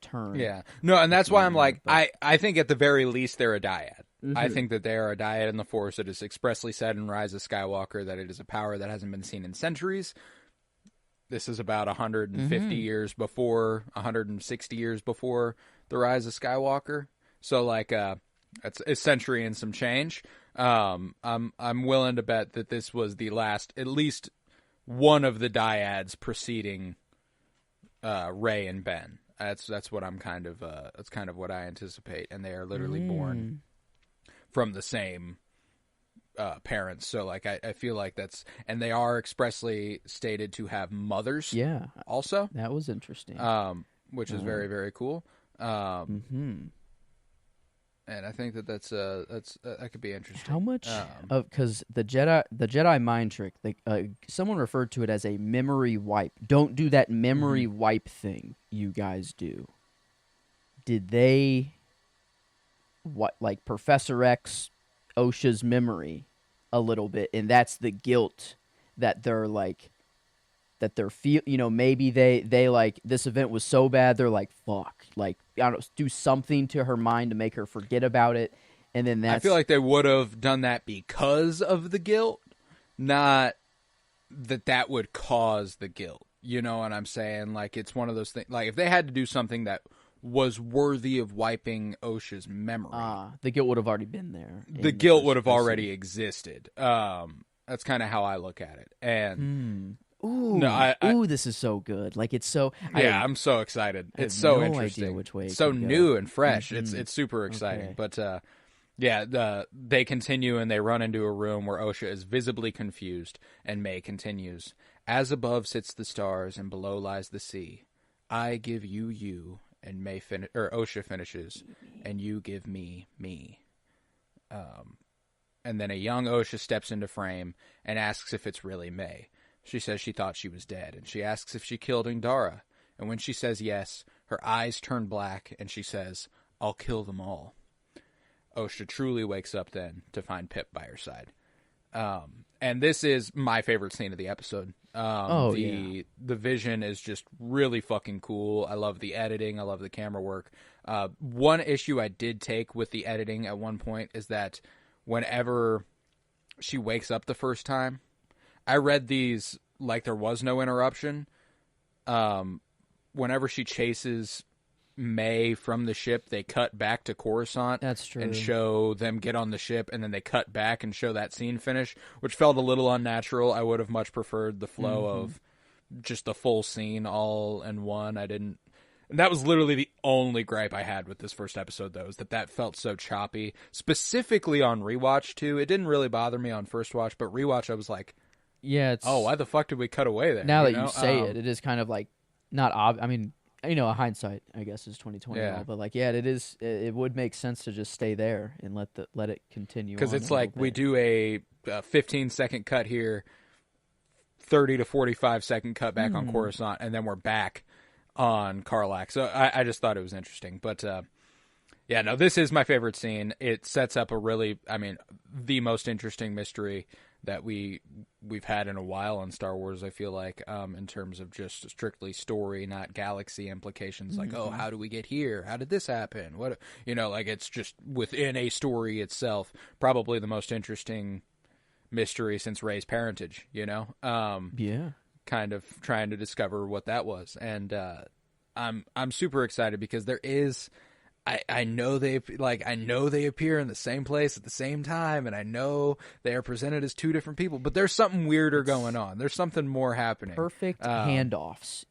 turn.
Yeah. No, and that's why I'm like, I think at the very least they're a dyad. I think that they are a dyad in the Force. It is expressly said in Rise of Skywalker that it is a power that hasn't been seen in centuries. This is about 150 years before, 160 years before the Rise of Skywalker. So, like, it's a century and some change. I'm willing to bet that this was the last, at least one of the dyads preceding Rey and Ben. That's what I'm kind of that's kind of what I anticipate, and they are literally born from the same parents. So, like, I feel like that's, and they are expressly stated to have mothers.
Yeah.
Also,
that was interesting.
Which is very, very cool. And I think that that could be interesting.
How much of, because the Jedi mind trick, like, someone referred to it as a memory wipe. Don't do that memory wipe thing you guys do. Did they like Professor X Osha's memory a little bit, and that's the guilt that they're like, that they're you know, maybe they like, this event was so bad, they're like, fuck, like, I don't know, do something to her mind to make her forget about it, and then that's...
I feel like they would have done that because of the guilt, not that would cause the guilt. You know what I'm saying? Like, it's one of those things, like, if they had to do something that was worthy of wiping Osha's memory,
the guilt would have already been there.
The guilt would have already existed. That's kind of how I look at it. And
ooh, this is so good. Like, it's so...
I'm so excited. It's so interesting.
Idea which way
it's so new and fresh.
Mm-hmm.
It's super exciting.
Okay.
But they continue, and they run into a room where Osha is visibly confused, and May continues, "As above sits the stars, and below lies the sea. I give you, and Osha finishes, and you give me. And then a young Osha steps into frame and asks if it's really May. She says she thought she was dead, and she asks if she killed Indara. And when she says yes, her eyes turn black, and she says, 'I'll kill them all.' Osha truly wakes up then to find Pip by her side. And this is my favorite scene of the episode. The vision is just really fucking cool. I love the editing. I love the camera work. One issue I did take with the editing at one point is that whenever she wakes up the first time, I read these like there was no interruption. Whenever she chases May from the ship, they cut back to Coruscant.
That's true.
And show them get on the ship, and then they cut back and show that scene finish, which felt a little unnatural. I would have much preferred the flow of just the full scene all in one. And that was literally the only gripe I had with this first episode, though, is that felt so choppy. Specifically on rewatch, too. It didn't really bother me on first watch, but rewatch, I was like, why the fuck did we cut away there?
Now that you say it is kind of like not obvious. I mean, hindsight, I guess, is 2020.
Yeah.
But like, it is. It would make sense to just stay there and let it continue.
Because it's like we do a 15-second cut here, 30 to 45-second cut back on Coruscant, and then we're back on Karlak. So I just thought it was interesting. But this is my favorite scene. It sets up the most interesting mystery that we've had in a while on Star Wars, I feel like, in terms of just strictly story, not galaxy implications. Like, how do we get here? How did this happen? What, it's just within a story itself, probably the most interesting mystery since Rey's parentage, kind of trying to discover what that was. And I'm super excited because there is, I know they appear in the same place at the same time, and I know they are presented as two different people, but there's something weirder going on. There's something more happening.
Perfect handoffs,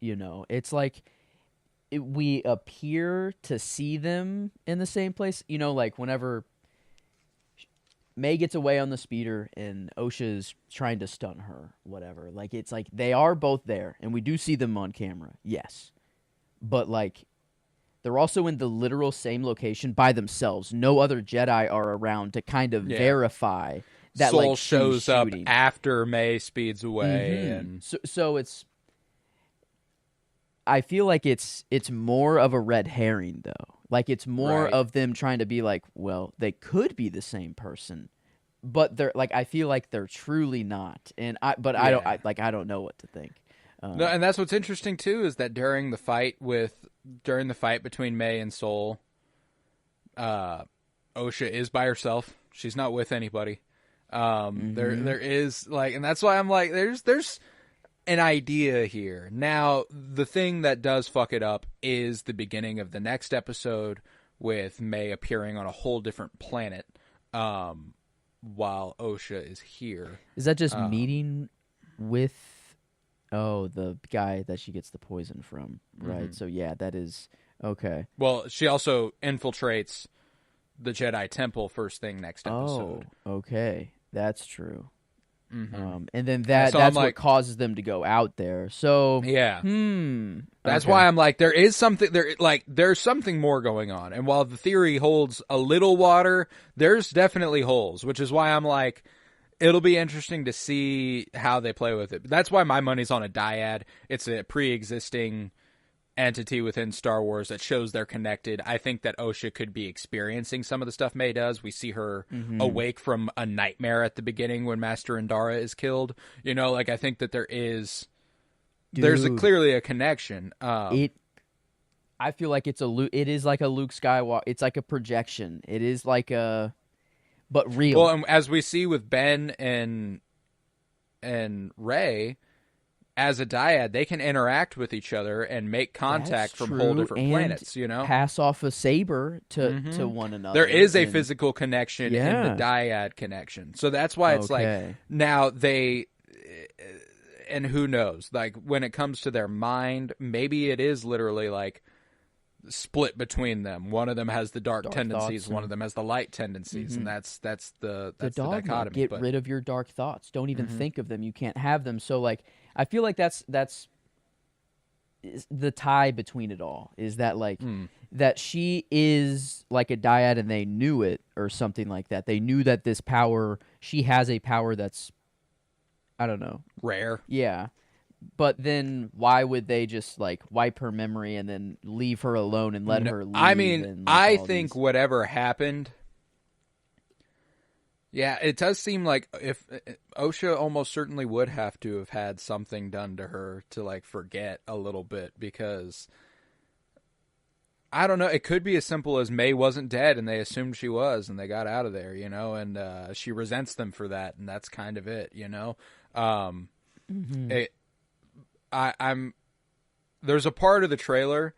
It's like we appear to see them in the same place. Like whenever May gets away on the speeder and Osha's trying to stun her, whatever. Like, it's like they are both there, and we do see them on camera, yes. But, like, they're also in the literal same location by themselves. No other Jedi are around to kind of verify that,
Soul
like,
shows up
shooting.
after May speeds away. And
So it's... I feel like it's more of a red herring, though. Like, it's more of them trying to be like, well, they could be the same person, but they're like, I feel like they're truly not. And I don't know what to think.
No, and that's what's interesting too, is that during the fight between May and Soul, Osha is by herself. She's not with anybody. There is like, and that's why I'm like, there's an idea here. Now, the thing that does fuck it up is the beginning of the next episode with May appearing on a whole different planet while Osha is here.
Is that just meeting with the guy that she gets the poison from, right? So yeah, that is okay.
Well, she also infiltrates the Jedi Temple first thing next episode.
Oh, okay. That's true. And then that's like, what causes them to go out there. So
yeah, that's why I'm like, there's something more going on. And while the theory holds a little water, there's definitely holes, which is why I'm like, it'll be interesting to see how they play with it. That's why my money's on a dyad. It's a pre-existing entity within Star Wars that shows they're connected. I think that Osha could be experiencing some of the stuff May does. We see her awake from a nightmare at the beginning when Master Indara is killed. I think that there's clearly a connection.
I feel like it is like a Luke Skywalker. It's like a projection. It is like but real.
Well, and as we see with Ben and Rey, as a dyad, they can interact with each other and make contact from whole different planets,
pass off a saber to one another.
There is a physical connection in the dyad connection. So that's why it's like, now and who knows, like when it comes to their mind, maybe it is literally like split between them. One of them has the dark tendencies, one of them has the light tendencies, and that's the dichotomy.
Get rid of your dark thoughts. Don't even think of them. You can't have them. So like, I feel like that's the tie between it all, is that like that she is like a dyad and they knew it, or something like that. They knew that this power, she has a power that's, I don't know,
rare.
Yeah. But then why would they just like wipe her memory and then leave her alone and let her leave?
I mean, I think whatever happened, Yeah, it does seem like if OSHA almost certainly would have to have had something done to her to like forget a little bit, because I don't know, it could be as simple as May wasn't dead and they assumed she was and they got out of there, and she resents them for that, and that's kind of it, I'm there's a part of the trailer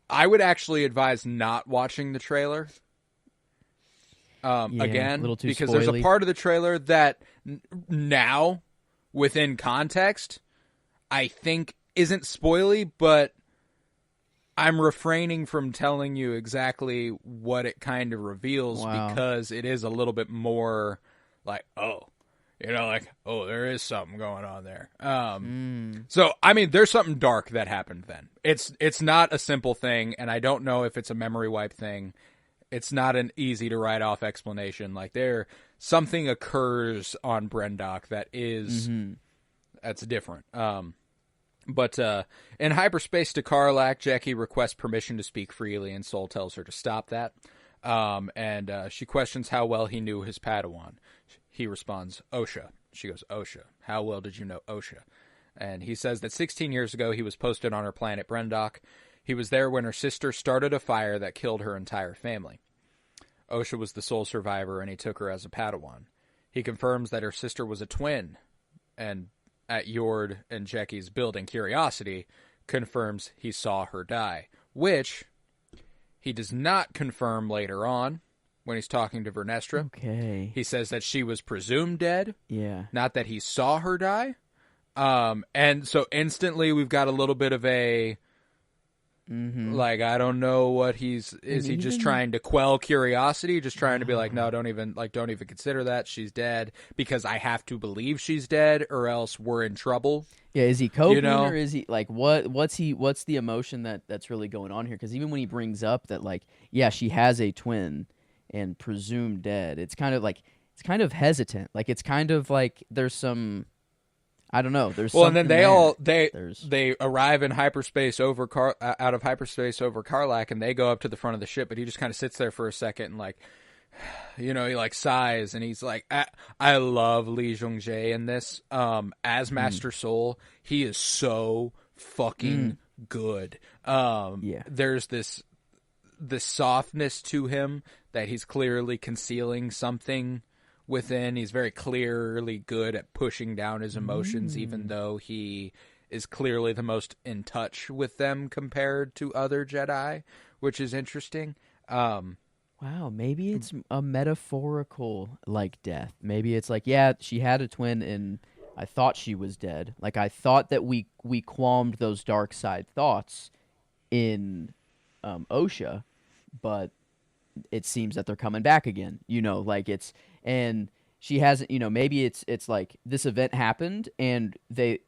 I would actually advise not watching the trailer. Again,
a little too
because
spoily.
there's a part of the trailer that now, within context, I think isn't spoily, but I'm refraining from telling you exactly what it kind of reveals because it is a little bit more like, there is something going on there. So, I mean, there's something dark that happened then. It's not a simple thing, and I don't know if it's a memory wipe thing. It's not an easy to write off explanation. Like something occurs on Brendock that is that's different. But in hyperspace to Karlak, Jackie requests permission to speak freely, and Soul tells her to stop that. And she questions how well he knew his Padawan. He responds, OSHA. She goes, OSHA. How well did you know OSHA? And he says that 16 years ago he was posted on her planet Brendock. He was there when her sister started a fire that killed her entire family. OSHA was the sole survivor, and he took her as a Padawan. He confirms that her sister was a twin, and at Yord and Jackie's building Curiosity, confirms he saw her die, which he does not confirm later on when he's talking to Vernestra.
Okay.
He says that she was presumed dead, not that he saw her die. And so instantly we've got a little bit of a... Like, I don't know what is he just trying to quell curiosity? Just trying to be like, no, don't even consider that. She's dead because I have to believe she's dead or else we're in trouble.
Yeah, is he coping or is he like, what's the emotion that's really going on here? Because even when he brings up that, like, yeah, she has a twin and presumed dead, it's kind of hesitant. Like, it's kind of like there's some, I don't know. There's
and then
they
they arrive in hyperspace out of hyperspace over Karlak, and they go up to the front of the ship, but he just kind of sits there for a second and like, he like sighs, and he's like, I love Lee Jung-jae in this. As Master Soul, he is so fucking good. There's this softness to him that he's clearly concealing something within. He's very clearly good at pushing down his emotions, even though he is clearly the most in touch with them compared to other Jedi, which is interesting.
Wow, maybe it's a metaphorical like death. Maybe it's like, yeah, she had a twin and I thought she was dead. Like, I thought that we qualmed those dark side thoughts in OSHA, but it seems that they're coming back again. And she hasn't, maybe it's like this event happened and they,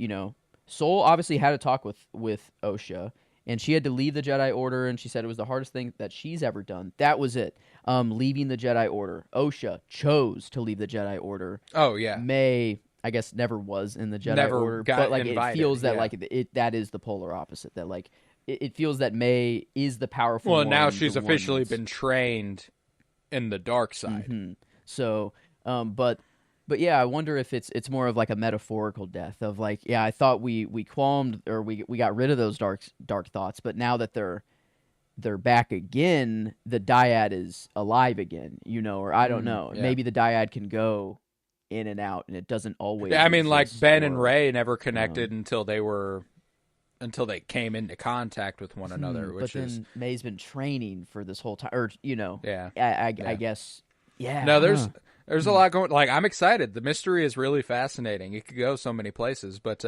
Soul obviously had a talk with OSHA, and she had to leave the Jedi Order, and she said it was the hardest thing that she's ever done. That was it. Leaving the Jedi Order. OSHA chose to leave the Jedi Order.
Oh, yeah.
May, I guess, never was in the Jedi Order.
Got
but like
invited,
it feels that that is the polar opposite. That like it feels that May is the powerful one.
Well, now she's officially been trained in the dark side.
Mm-hmm. So, but yeah, I wonder if it's more of like a metaphorical death of like, yeah, I thought we qualmed or we got rid of those dark thoughts, but now that they're back again, the dyad is alive again, or I don't know.
Yeah.
Maybe the dyad can go in and out, and it doesn't always.
Yeah, I mean, like Ben and Rey never connected until they came into contact with one another.
But then May's been training for this whole time, or
Yeah.
I guess. Yeah.
No, there's a lot going. Like, I'm excited. The mystery is really fascinating. It could go so many places. But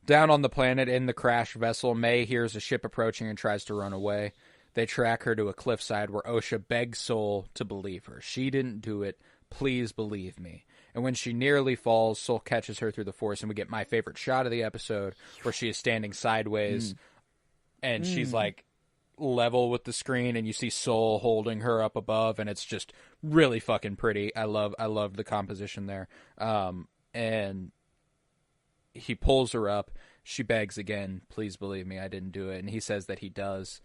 down on the planet in the crashed vessel, May hears a ship approaching and tries to run away. They track her to a cliffside where OSHA begs Soul to believe her. She didn't do it. Please believe me. And when she nearly falls, Soul catches her through the Force, and we get my favorite shot of the episode where she is standing sideways, and she's like level with the screen, and you see Soul holding her up above, and it's just really fucking pretty. I love the composition there. And he pulls her up. She begs again, please believe me, I didn't do it. And he says that he does.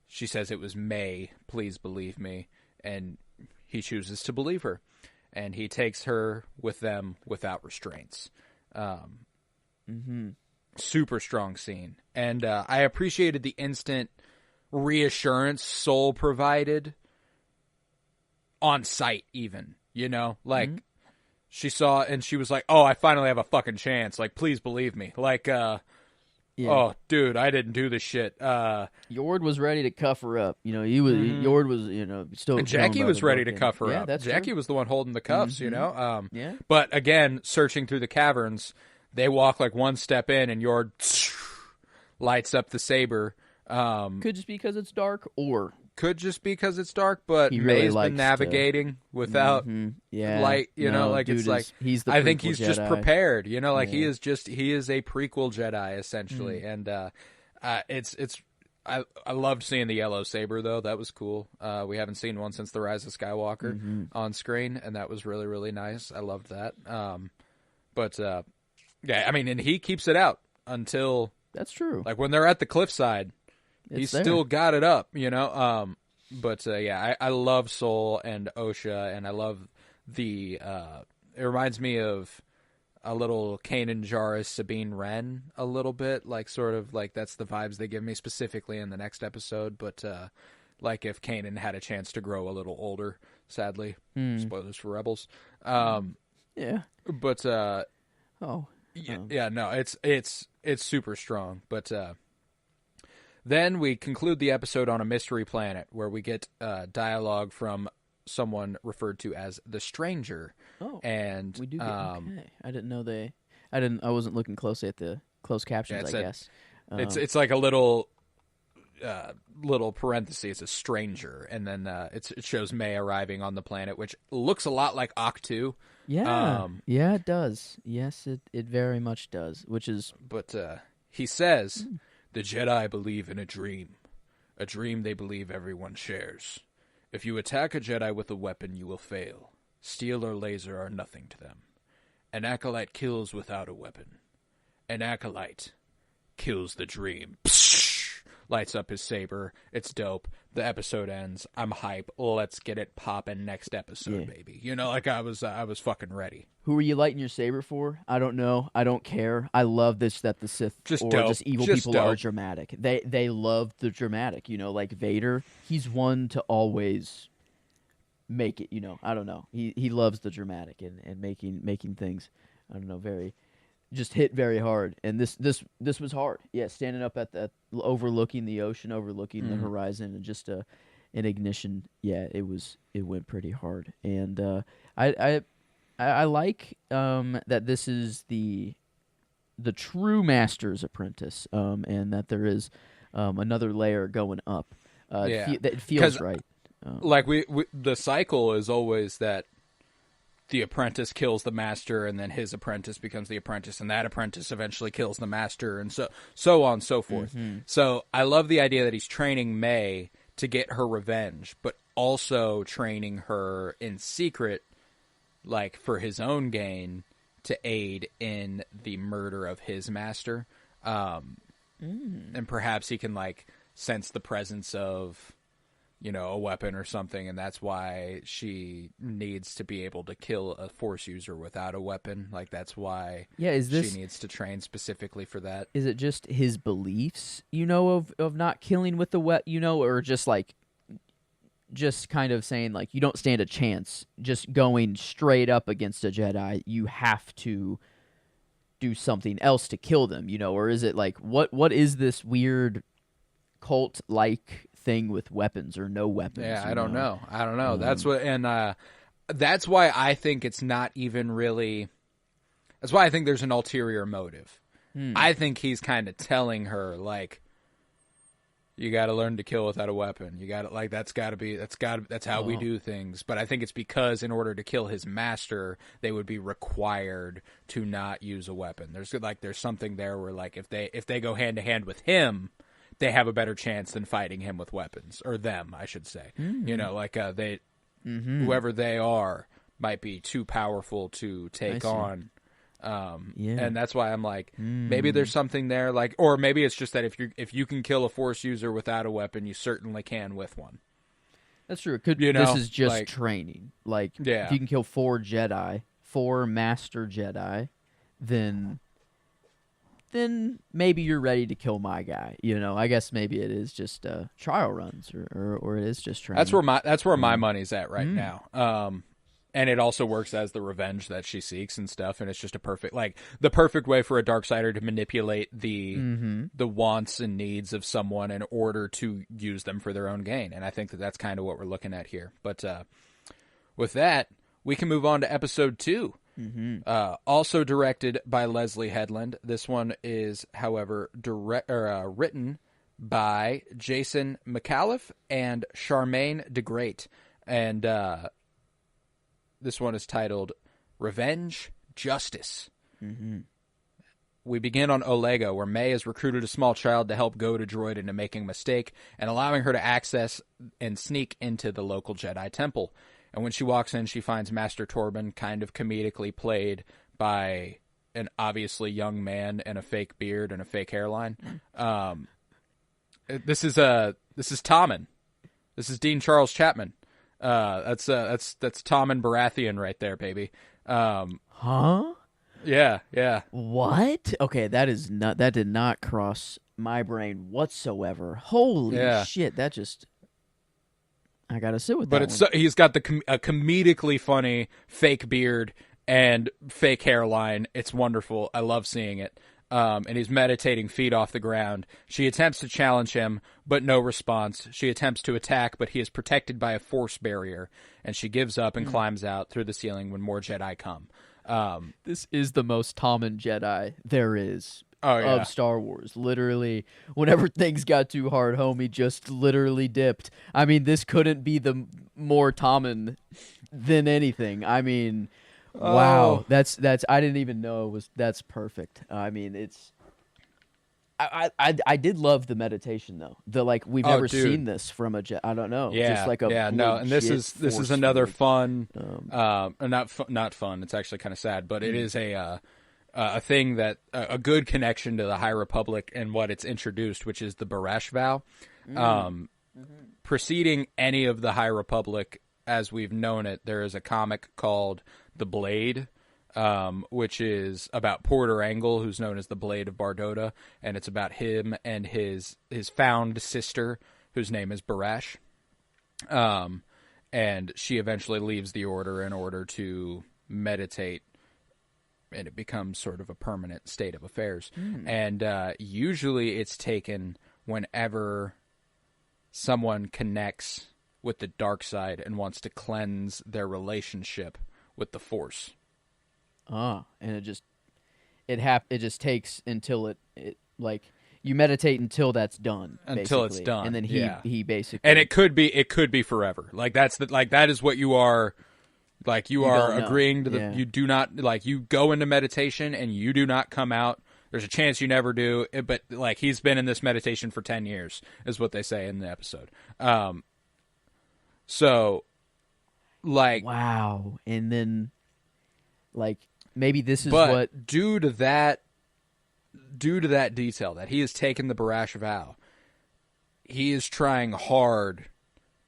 She says it was May, please believe me. And he chooses to believe her, and he takes her with them without restraints. Super strong scene. And I appreciated the instant reassurance Soul provided on sight even, you know? Like, she saw and she was like, oh, I finally have a fucking chance. Like, please believe me. Like, oh, dude, I didn't do this shit.
Yord was ready to cuff her up. You know, Yord was, you know, still.
And Jackie was ready to cuff her up.
That's
Jackie
true.
was the one holding the cuffs, you know?
Yeah.
But again, searching through the caverns, they walk like one step in and Yord lights up the saber.
Could just be because it's dark, or
could just be because it's dark, but
really
May's been navigating without light, you know, like
dude
it's like
he's the
I think
prequel
he's
Jedi.
just prepared, you know, like he is a prequel Jedi essentially, and I loved seeing the yellow saber though. That was cool. We haven't seen one since the Rise of Skywalker on screen, and that was really, really nice. I loved that. Yeah, I mean, and he keeps it out until
That's true.
like when they're at the cliffside. He's still got it up, you know. Yeah, I love Soul and Osha, and I love the. It reminds me of a little Kanan Jarrus, Sabine Wren, a little bit, like sort of like that's the vibes they give me specifically in the next episode. But like if Kanan had a chance to grow a little older, sadly, spoilers for Rebels.
Yeah.
But
Oh.
yeah, no, it's super strong, but. Then we conclude the episode on a mystery planet where we get dialogue from someone referred to as the Stranger.
Oh,
and
we do get, okay. I didn't know I wasn't looking closely at the closed captions, I guess.
It's like a little parenthesis, it's a stranger, and then it shows May arriving on the planet, which looks a lot like Octu.
Yeah, yeah, it does. Yes, it very much does, which is...
But he says... The Jedi believe in a dream they believe everyone shares. If you attack a Jedi with a weapon, you will fail. Steel or laser are nothing to them. An Acolyte kills without a weapon. An Acolyte kills the dream. Psh! Lights up his saber. It's dope. The episode ends. I'm hype. Let's get it poppin' next episode, baby. You know, like I was fucking ready.
Who are you lighting your saber for? I don't know. I don't care. I love this that the Sith
just
evil people are dramatic. They love the dramatic. You know, like Vader. He's one to always make it. You know, I don't know. He loves the dramatic and making things. I don't know. Just hit very hard, and this was hard. Yeah, standing up at the overlooking the ocean, overlooking the horizon, and just an ignition. Yeah, it went pretty hard, and I like that this is the true Master's apprentice, and that there is another layer going up. It feels right.
Like we the cycle is always that. The apprentice kills the master, and then his apprentice becomes the apprentice, and that apprentice eventually kills the master, and so on and so forth. So I love the idea that he's training May to get her revenge, but also training her in secret, like for his own gain, to aid in the murder of his master. And perhaps he can like sense the presence of... you know, a weapon or something, and that's why she needs to be able to kill a Force user without a weapon. Like, that's why she needs to train specifically for that.
Is it just his beliefs, you know, of not killing with the weapon, you know, or just kind of saying, like, you don't stand a chance just going straight up against a Jedi. You have to do something else to kill them, you know, or is it like, what is this weird cult-like thing with weapons or no weapons?
Yeah, I don't know. That's what, and that's why I think it's not even really. That's why I think there's an ulterior motive. I think he's kind of telling her like, you got to learn to kill without a weapon. You got to like that's how we do things. But I think it's because in order to kill his master, they would be required to not use a weapon. There's something there where like if they go hand to hand with him, they have a better chance than fighting him with weapons, or them, I should say. You know, like whoever they are might be too powerful to take on. And that's why I'm like, maybe there's something there, like, or maybe it's just that if you can kill a Force user without a weapon, you certainly can with one.
That's true.
You know,
this is just
like,
training. Like,
yeah.
if you can kill 4 Jedi, 4 Master Jedi, then maybe you're ready to kill my guy. You know, I guess maybe it is just trial runs, or it is just training.
That's where my money's at right now. And it also works as the revenge that she seeks and stuff, and it's just the perfect way for a Darksider to manipulate the wants and needs of someone in order to use them for their own gain. And I think that that's kind of what we're looking at here. But with that, we can move on to episode 2. Also directed by Leslie Headland. This one is, however, written by Jason McAuliffe and Charmaine DeGrate. And this one is titled Revenge, Justice. We begin on Olega, where May has recruited a small child to help goad a droid into making a mistake and allowing her to access and sneak into the local Jedi temple. And when she walks in, she finds Master Torben kind of comedically played by an obviously young man and a fake beard and a fake hairline. This is Tommen. This is Dean Charles Chapman. That's Tommen Baratheon right there, baby.
Huh?
Yeah.
What? Okay, that did not cross my brain whatsoever. Holy shit! That just. I gotta sit with that.
But he's got a comedically funny fake beard and fake hairline. It's wonderful. I love seeing it. And he's meditating feet off the ground. She attempts to challenge him, but no response. She attempts to attack, but he is protected by a force barrier, and she gives up and climbs out through the ceiling when more Jedi come.
This is the most Tommen Jedi there is.
Of
Star Wars. Literally, whenever things got too hard, homie just literally dipped. I mean, this couldn't be the more Tommen than anything. I mean, wow. That's I didn't even know that's perfect. I mean, it's I did love the meditation though. We've never seen this from a I don't know.
Yeah,
just like a
and this is another fun not fun. It's actually kind of sad, but it is a thing that a good connection to the High Republic and what it's introduced, which is the Barash vow. Preceding any of the High Republic as we've known it, there is a comic called The Blade, which is about Porter Engle, who's known as the Blade of Bardota, and it's about him and his found sister, whose name is Barash. And she eventually leaves the Order in order to meditate, and it becomes sort of a permanent state of affairs. And usually it's taken whenever someone connects with the dark side and wants to cleanse their relationship with the Force.
And it just takes until it you meditate until that's done.
Until it's
basically.
done.
And then he basically,
and it could be forever. That is what you are. You are agreeing to the. You do not you go into meditation and you do not come out. There's a chance you never do. But he's been in this meditation for 10 years, is what they say in the episode. So,
wow, and then maybe this is
what due to that detail that he has taken the Barash vow, he is trying hard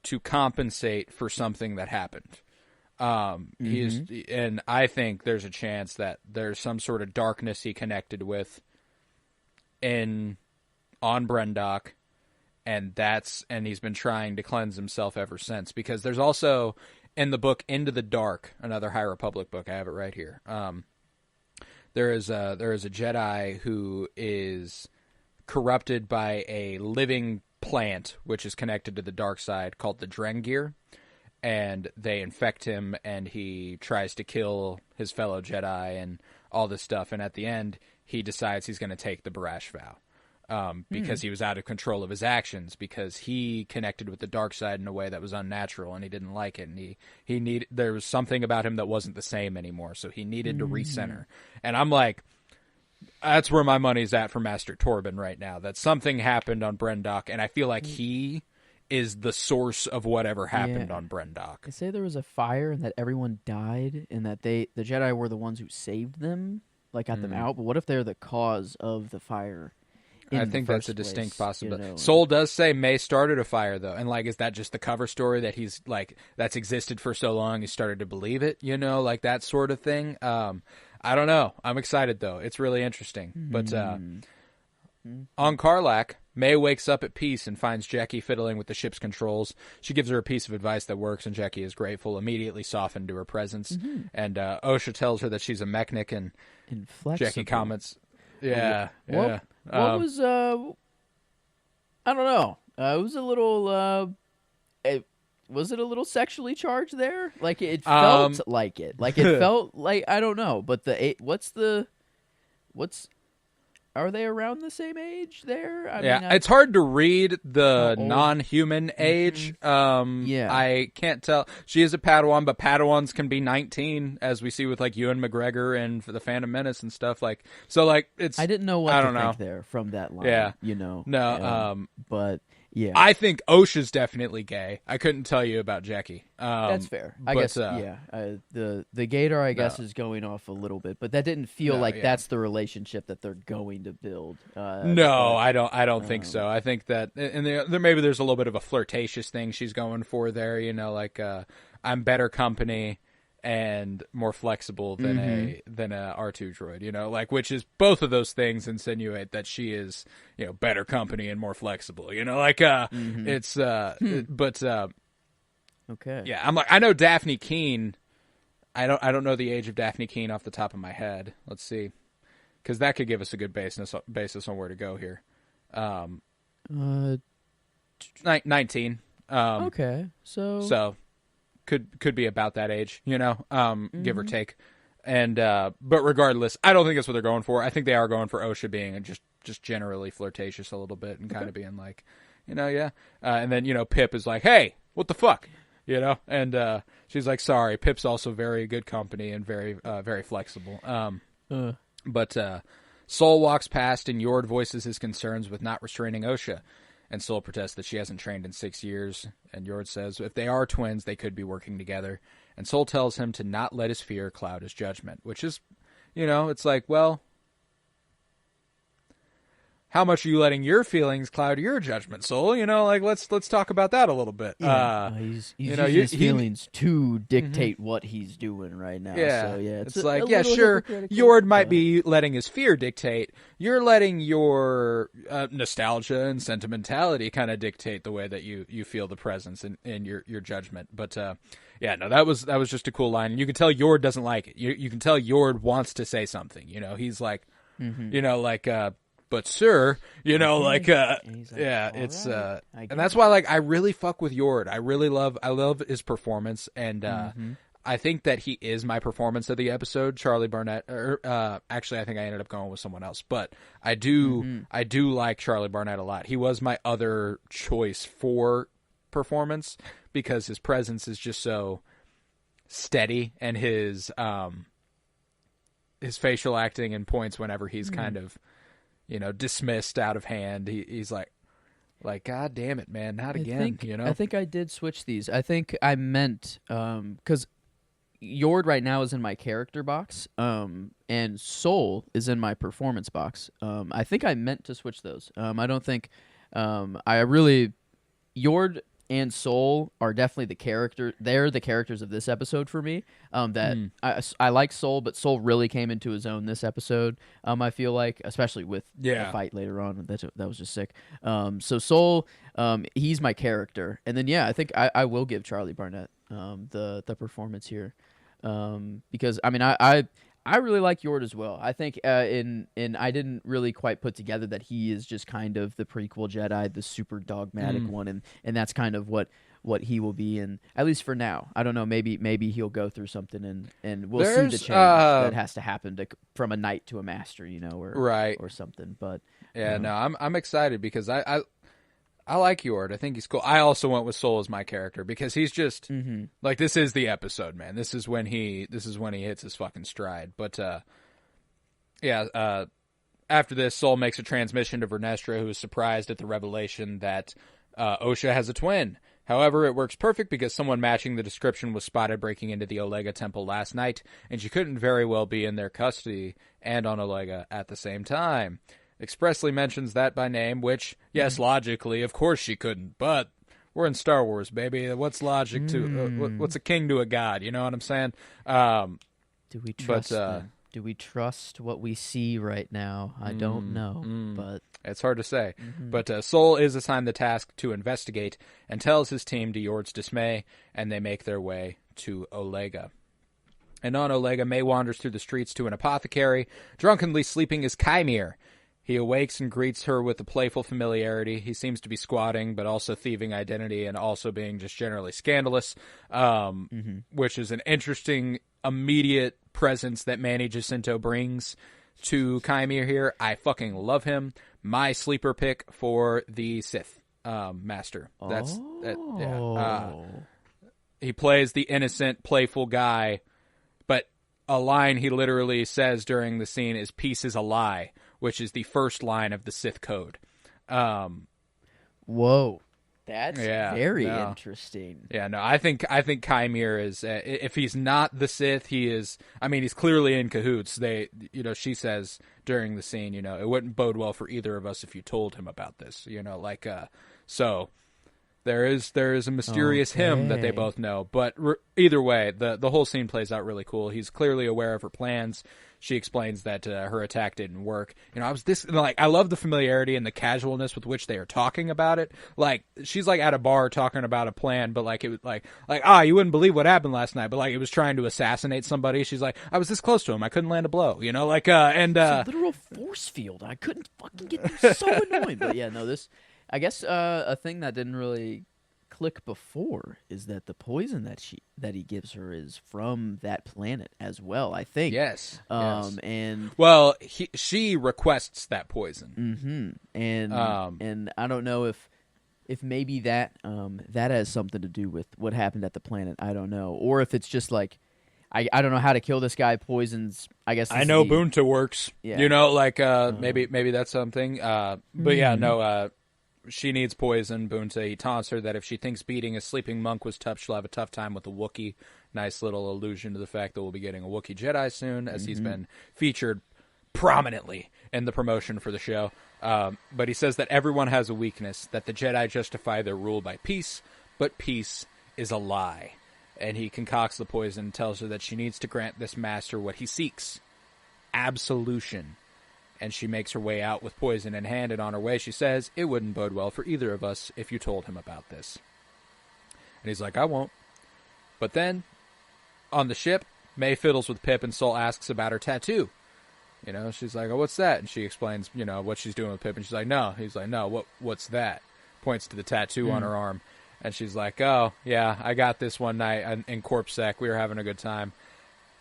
to compensate for something that happened. He is, and I think there's a chance that there's some sort of darkness he connected with on Brendok, and he's been trying to cleanse himself ever since. Because there's also in the book Into the Dark, another High Republic book, I have it right here. There is a Jedi who is corrupted by a living plant which is connected to the dark side called the Drengir. And they infect him, and he tries to kill his fellow Jedi and all this stuff. And at the end, he decides he's going to take the Barash vow because he was out of control of his actions, because he connected with the dark side in a way that was unnatural, and he didn't like it. And there was something about him that wasn't the same anymore, so he needed to recenter. And I'm like, that's where my money's at for Master Torben right now. That something happened on Brendok, and I feel like he is the source of whatever happened on Brendok.
They say there was a fire and that everyone died, and that the Jedi were the ones who saved them, got them out. But what if they're the cause of the fire?
I
the
think that's
first
a distinct
place,
possibility.
you know?
Soul does say May started a fire, though. And, like, is that just the cover story that he's, like, that's existed for so long he started to believe it, you know, like that sort of thing? I don't know. I'm excited, though. It's really interesting. But on Karlak, May wakes up at peace and finds Jackie fiddling with the ship's controls. She gives her a piece of advice that works, and Jackie is grateful, immediately softened to her presence. And Osha tells her that she's a mechanic, and
Inflexible.
Jackie comments, yeah.
What was I don't know. It was a little was it a little sexually charged there? Like it felt like it. Like it felt like I don't know, but are they around the same age there? I mean,
it's hard to read the non-human age.
Yeah.
I can't tell. She is a Padawan, but Padawans can be 19, as we see with like Ewan McGregor and the Phantom Menace and stuff. Like, so like it's.
I didn't know what to think there from that line.
Yeah,
you know.
No.
But yeah,
I think Osha's definitely gay. I couldn't tell you about Jackie.
That's fair. I guess. The gator, I guess, is going off a little bit, but that didn't feel like that's the relationship that they're going to build.
I don't think so. I think that, and there maybe there's a little bit of a flirtatious thing she's going for there. You know, like I'm better company and more flexible than a R2 droid. You know, like which is both of those things insinuate that she is better company and more flexible. You know, like it's but.
Okay.
Yeah, I'm like I know Daphne Keene. I don't know the age of Daphne Keene off the top of my head. Let's see, because that could give us a good basis on where to go here. 19.
Okay,
so could be about that age, give or take. And but regardless, I don't think that's what they're going for. I think they are going for Osha being just generally flirtatious a little bit and kind of being like, and then Pip is like, hey, what the fuck. And she's like, sorry, Pip's also very good company and very, very flexible. But Sol walks past and Yord voices his concerns with not restraining Osha. And Sol protests that she hasn't trained in 6 years. And Yord says if they are twins, they could be working together. And Sol tells him to not let his fear cloud his judgment, which is, it's like, well, how much are you letting your feelings cloud your judgment, Sol? Like let's talk about that a little bit.
Yeah, he's using his feelings to dictate what he's doing right now.
Yeah,
so,
it's like, yeah, sure, Yord might be letting his fear dictate. You're letting your nostalgia and sentimentality kind of dictate the way that you feel the presence in your judgment. But that was just a cool line. And you can tell Yord doesn't like it. You can tell Yord wants to say something. He's like, but sir, it's and that's why like I really fuck with Yord. I love his performance, and I think that he is my performance of the episode. Charlie Barnett, actually, I think I ended up going with someone else, but I do like Charlie Barnett a lot. He was my other choice for performance because his presence is just so steady, and his facial acting and points whenever he's kind of dismissed out of hand. He's like, God damn it, man, not again.
I think I did switch these. I think I meant because Yord right now is in my character box, and Sol is in my performance box. I think I meant to switch those. I don't think Yord and Sol are definitely the character. They're the characters of this episode for me. I like Sol, but Sol really came into his own this episode. I feel like, especially with the fight later on, that was just sick. So Sol, he's my character, and then I think I will give Charlie Barnett the performance here, because I mean I really like Yord as well. I think in I didn't really quite put together that he is just kind of the prequel Jedi, the super dogmatic one, and that's kind of what he will be in, at least for now. I don't know, maybe he'll go through something and we'll see the change that has to happen from a knight to a master, or something. But
no, I'm excited because I like Yord. I think he's cool. I also went with Sol as my character because he's just like, this is the episode, man. This is when he hits his fucking stride. But after this, Sol makes a transmission to Vernestra, who is surprised at the revelation that Osha has a twin. However, it works perfect because someone matching the description was spotted breaking into the Olega temple last night, and she couldn't very well be in their custody and on Olega at the same time. expressly mentions that by name, which, yes, logically, of course she couldn't, but we're in Star Wars, baby. What's logic to, what's a king to a god, you know what I'm saying?
Do we trust them? Do we trust what we see right now? I don't know, but...
It's hard to say. But Sol is assigned the task to investigate and tells his team to Yord's dismay, and they make their way to Olega. And on Olega, May wanders through the streets to an apothecary. Drunkenly sleeping is Chimere. He awakes and greets her with a playful familiarity. He seems to be squatting, but also thieving identity and also being just generally scandalous, which is an interesting, immediate presence that Manny Jacinto brings to Chimere here. I fucking love him. My sleeper pick for the Sith master. He plays the innocent, playful guy, but a line he literally says during the scene is "Peace is a lie," which is the first line of the Sith code.
Whoa. That's very interesting.
Yeah, no, I think Chimere is, if he's not the Sith, he is, I mean, he's clearly in cahoots. She says during the scene, it wouldn't bode well for either of us if you told him about this, so there is a mysterious him that they both know, but either way, the whole scene plays out really cool. He's clearly aware of her plans. She explains that her attack didn't work. I love the familiarity and the casualness with which they are talking about it. Like, she's like at a bar talking about a plan, but like it was like you wouldn't believe what happened last night, but like it was trying to assassinate somebody. She's like, I was this close to him, I couldn't land a blow. It's
a literal force field. I couldn't fucking get through. So annoying. But yeah, no, this, I guess, a thing that didn't really click before is that the poison that he gives her is from that planet as well, I think.
Yes.
And
she requests that poison.
And I don't know if maybe that has something to do with what happened at the planet. I don't know, or if it's just like I don't know how to kill this guy. Poisons. I guess
I know Bunta works. Yeah. Maybe that's something. But yeah, no. She needs poison, Bunta. He taunts her that if she thinks beating a sleeping monk was tough, she'll have a tough time with a Wookiee. Nice little allusion to the fact that we'll be getting a Wookiee Jedi soon, as he's been featured prominently in the promotion for the show. But he says that everyone has a weakness, that the Jedi justify their rule by peace, but peace is a lie. And he concocts the poison and tells her that she needs to grant this master what he seeks: absolution. And she makes her way out with poison in hand, and on her way she says, it wouldn't bode well for either of us if you told him about this. And he's like, I won't. But then, on the ship, May fiddles with Pip, and Sol asks about her tattoo. She's like, oh, what's that? And she explains, what she's doing with Pip, and she's like, no. He's like, no, what's that? Points to the tattoo on her arm. And she's like, oh, yeah, I got this one night in Corp Sec. We were having a good time.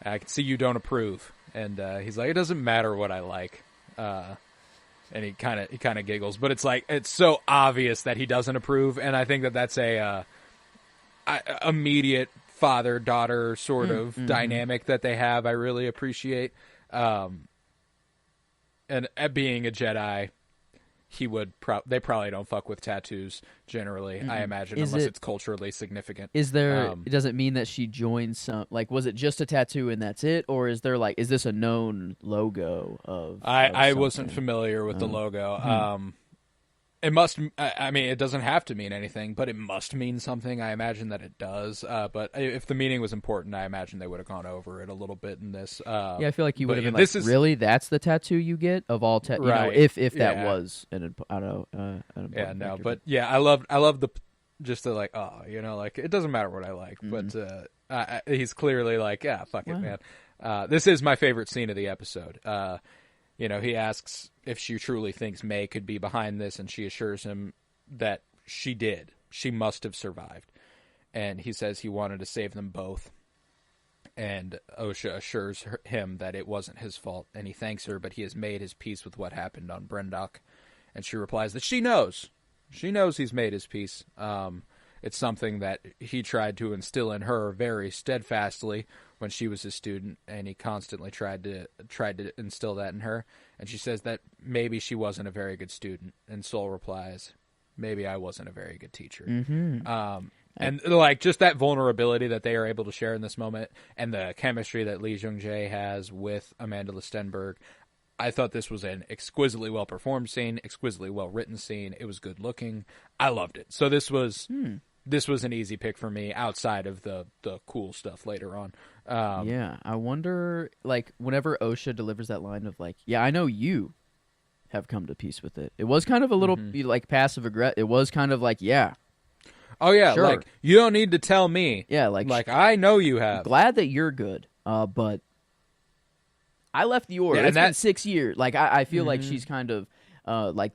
I can see you don't approve. And he's like, it doesn't matter what I like. And he kind of giggles, but it's like, it's so obvious that he doesn't approve, and I think that that's a immediate father-daughter sort of dynamic that they have. I really appreciate. And being a Jedi, they probably don't fuck with tattoos generally, I imagine, unless it's culturally significant.
Is there, does it mean that she joins some, like, was it just a tattoo and that's it? Or is there, like, is this a known logo of
I wasn't familiar with the logo. It must, I mean, it doesn't have to mean anything, but it must mean something. I imagine that it does. But if the meaning was important, I imagine they would have gone over it a little bit in this.
Yeah, I feel like you would have been like, really? That's the tattoo you get of all right. If that was an
no, but yeah, I love the, just the like, like, it doesn't matter what I like, but he's clearly like, yeah, fuck it, man. This is my favorite scene of the episode. He asks if she truly thinks May could be behind this, and she assures him that she did. She must have survived. And he says he wanted to save them both. And Osha assures him that it wasn't his fault, and he thanks her, but he has made his peace with what happened on Brendok. And she replies that she knows. She knows he's made his peace. It's something that he tried to instill in her very steadfastly when she was his student, and he constantly tried to instill that in her. And she says that maybe she wasn't a very good student, and Sol replies, maybe I wasn't a very good teacher. And like, just that vulnerability that they are able to share in this moment, and the chemistry that Lee Jung-jae has with Amanda Lestenberg, I thought this was an exquisitely well performed scene, exquisitely well written scene. It was good looking. I loved it. So this was an easy pick for me outside of the cool stuff later on.
Yeah, I wonder, like, whenever OSHA delivers that line of, like, yeah, I know you have come to peace with it. It was kind of a little, like, passive aggressive. It was kind of like, yeah.
Oh, yeah,
sure.
like, you don't need to tell me.
Yeah, like
I know you have.
Glad that you're good, but I left the order.
Yeah,
It's been 6 years. Like, I feel like she's kind of, like,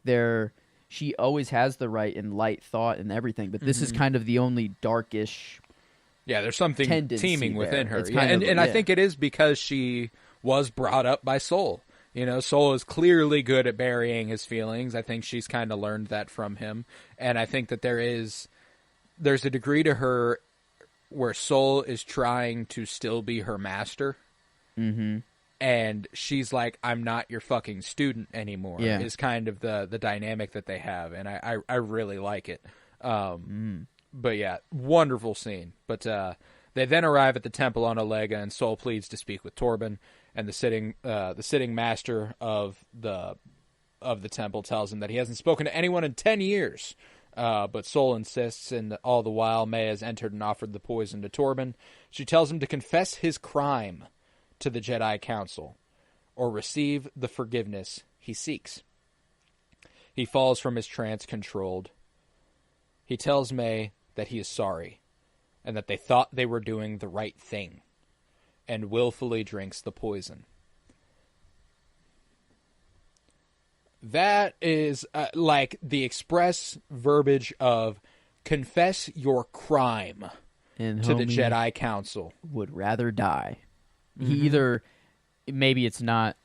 she always has the right and light thought and everything, but this is kind of the only darkish.
Yeah, there's something teeming within her.
It's
yeah, and I think it is because she was brought up by Soul. You know, Soul is clearly good at burying his feelings. I think she's kind of learned that from him. And I think that there's a degree to her where Soul is trying to still be her master. Mm-hmm. And she's like, I'm not your fucking student anymore, is kind of the dynamic that they have. And I really like it. But yeah, wonderful scene. But they then arrive at the temple on Olega, and Soul pleads to speak with Torben. And the sitting master of the temple tells him that he hasn't spoken to anyone in 10 years. But Soul insists, and all the while May has entered and offered the poison to Torben. She tells him to confess his crime to the Jedi Council, or receive the forgiveness he seeks. He falls from his trance controlled. He tells May that he is sorry, and that they thought they were doing the right thing, and willfully drinks the poison. That is like the express verbiage of confess your crime
And
to the
homie
Jedi Council.
would rather die. He either, maybe it's not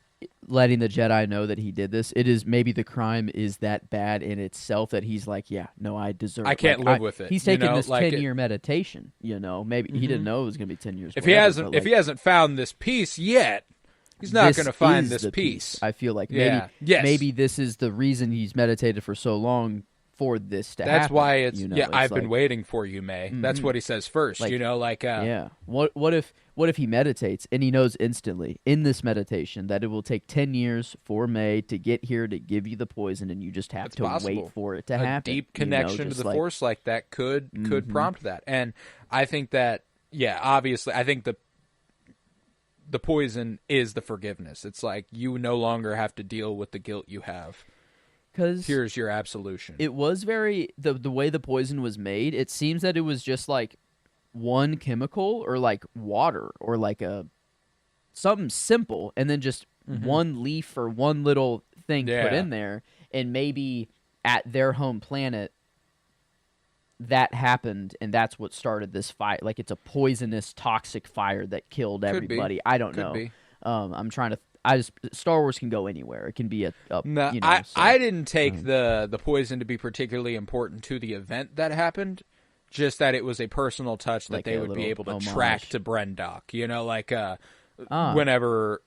letting the Jedi know that he did this. It is maybe the crime is that bad in itself that he's like, yeah, no, I deserve.
I can't live with it.
He's taking this
like
10-year meditation. You know, maybe he didn't know it was going to be 10 years.
If
whatever,
he hasn't found this peace yet, he's not going to find this peace.
I feel like
maybe
this is the reason he's meditated for so long for this to happen.
That's why it's
it's
I've been
like,
waiting for you, May. That's what he says first.
Like,
yeah.
What if he meditates and he knows instantly in this meditation that it will take 10 years for May to get here to give you the poison, and you just have to wait for it to happen.
A deep connection to the Force like that could prompt that, and I think that obviously I think the poison is the forgiveness. It's like you no longer have to deal with the guilt you have.
'Cause
here's your absolution.
It was very the way the poison was made. It seems that it was just like one chemical or like water or like something simple, and then just one leaf or one little thing put in there, and maybe at their home planet that happened, and that's what started this fight. Like it's a poisonous, toxic fire that killed everybody. I don't know. I'm trying to. Star Wars can go anywhere. It can be
I didn't take the poison to be particularly important to the event that happened. Just that it was a personal touch that they would be able to track to Brendok. Whenever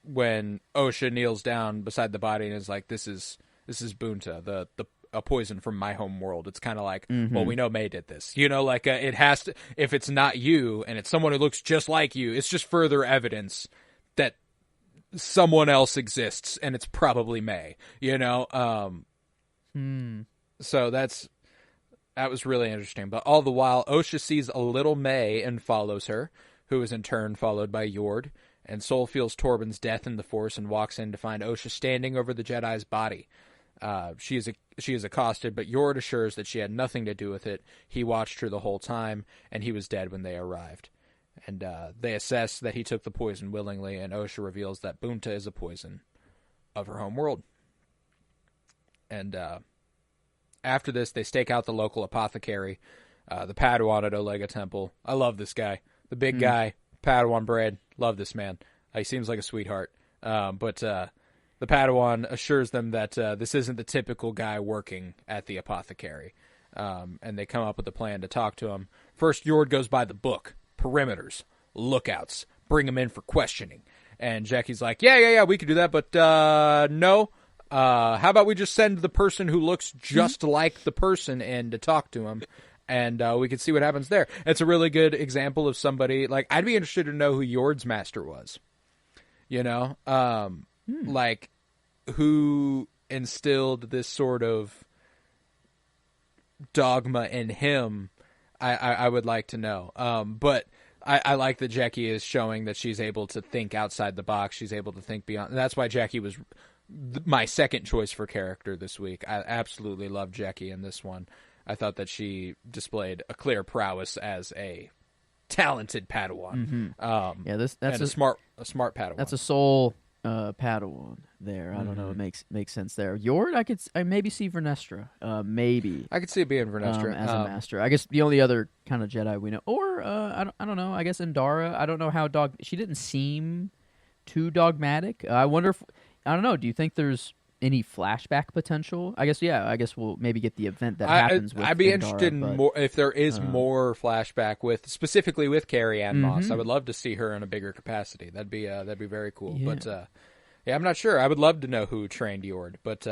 when Osha kneels down beside the body and is like, "This is Bunta, a poison from my home world." It's kind of like, well, we know May did this. It has to. If it's not you and it's someone who looks just like you, it's just further evidence that someone else exists, and it's probably May. So that was really interesting. But all the while, Osha sees a little May and follows her, who is in turn followed by Yord. And Soul feels Torben's death in the Force and walks in to find Osha standing over the Jedi's body. She is accosted, but Yord assures that she had nothing to do with it. He watched her the whole time, and he was dead when they arrived. And they assess that he took the poison willingly, and Osha reveals that Bunta is a poison of her home world. And after this, they stake out the local apothecary, the Padawan at Olega Temple. I love this guy. The big guy, Padawan bread. Love this man. He seems like a sweetheart. But the Padawan assures them that this isn't the typical guy working at the apothecary. And they come up with a plan to talk to him. First, Yord goes by the book. Perimeters, lookouts, bring him in for questioning. And Jackie's like, yeah, we could do that, but no. How about we just send the person who looks just like the person in to talk to him, and we can see what happens there. It's a really good example of somebody, like, I'd be interested to know who Yord's master was. like who instilled this sort of dogma in him. I would like to know. But I like that Jackie is showing that she's able to think outside the box. She's able to think beyond. And that's why Jackie was my second choice for character this week. I absolutely loved Jackie in this one. I thought that she displayed a clear prowess as a talented Padawan.
That's
a smart Padawan.
That's a soul Padawan there. I don't know. It makes sense there. Yord, I maybe see Vernestra. Maybe
I could see it being Vernestra
as a master. I guess the only other kind of Jedi we know, or I don't know. I guess Indara. I don't know how she didn't seem too dogmatic. I wonder if I don't know. Do you think there's any flashback potential? I guess yeah. I guess we'll maybe get the event that happens with
I'd be
Indara,
interested in more if there is more flashback specifically with Carrie Ann Moss. I would love to see her in a bigger capacity. That'd be very cool.
Yeah.
But yeah, I'm not sure. I would love to know who trained Yord. But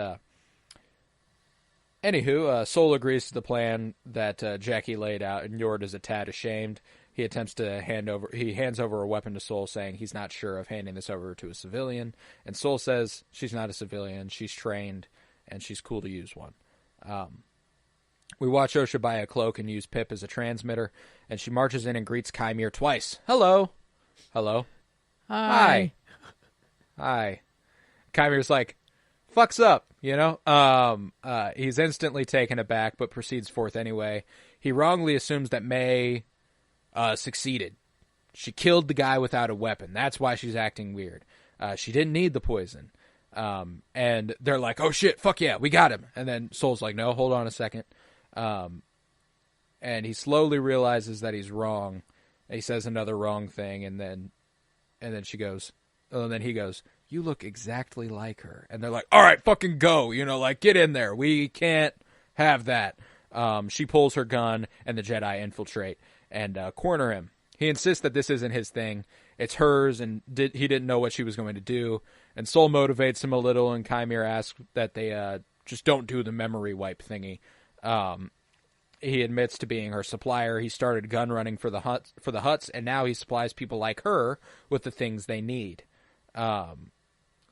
anywho, Sol agrees to the plan that Jackie laid out, and Yord is a tad ashamed. He attempts to hands over a weapon to Sol, saying he's not sure of handing this over to a civilian. And Sol says she's not a civilian, she's trained, and she's cool to use one. We watch Osha buy a cloak and use Pip as a transmitter, and she marches in and greets Kymir twice. Hello. Hello.
Hi.
Hi. Kymir's like, fucks up, you know? He's instantly taken aback, but proceeds forth anyway. He wrongly assumes that May succeeded. She killed the guy without a weapon. That's why she's acting weird. She didn't need the poison. And they're like, oh shit, fuck yeah, we got him. And then Sol's like, no, hold on a second. And he slowly realizes that he's wrong. He says another wrong thing, and then she goes, and then he goes, you look exactly like her. And they're like, all right, fucking go, you know, like, get in there. We can't have that. She pulls her gun, and the Jedi infiltrate and corner him. He insists that this isn't his thing. It's hers, and he didn't know what she was going to do. And Sol motivates him a little, and Kymir asks that they just don't do the memory wipe thingy. He admits to being her supplier. He started gun running for the huts, and now he supplies people like her with the things they need.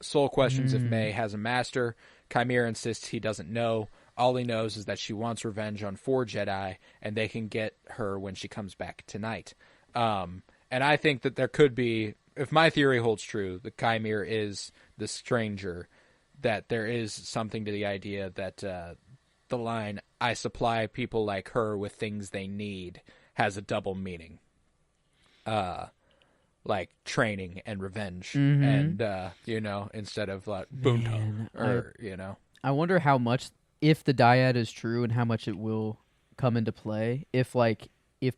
Sol questions if May has a master. Kymir insists he doesn't know. All he knows is that she wants revenge on 4 Jedi, and they can get her when she comes back tonight. And I think that there could be, if my theory holds true, that Kymir is the stranger, that there is something to the idea that the line, I supply people like her with things they need, has a double meaning. Like training and revenge, and, you know, instead of like Boonto, or, you know.
I wonder how much, if the dyad is true, and how much it will come into play. If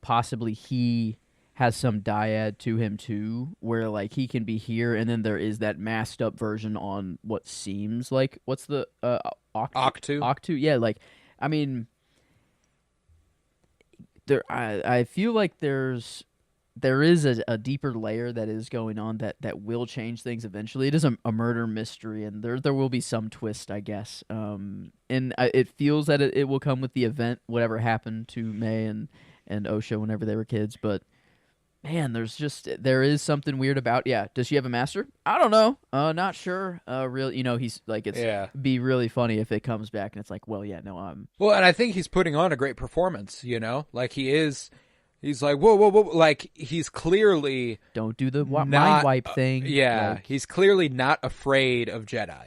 possibly he has some dyad to him too, where like he can be here, and then there is that masked up version on what seems like, what's the
Octu?
Octu, yeah. Like, I mean, I feel like there is a deeper layer that is going on that will change things eventually. It is a murder mystery, and there will be some twist, I guess. And it feels that it will come with the event, whatever happened to May and Osha whenever they were kids. But man, there is something weird about. Yeah, does she have a master? I don't know. Not sure. Really, you know, he's like, be really funny if it comes back and it's like, well, yeah, no,
Well, and I think he's putting on a great performance. You know, like he is. He's like, whoa, whoa, whoa. Like, he's clearly...
Don't do the mind wipe thing.
Yeah,
like,
he's clearly not afraid of Jedi.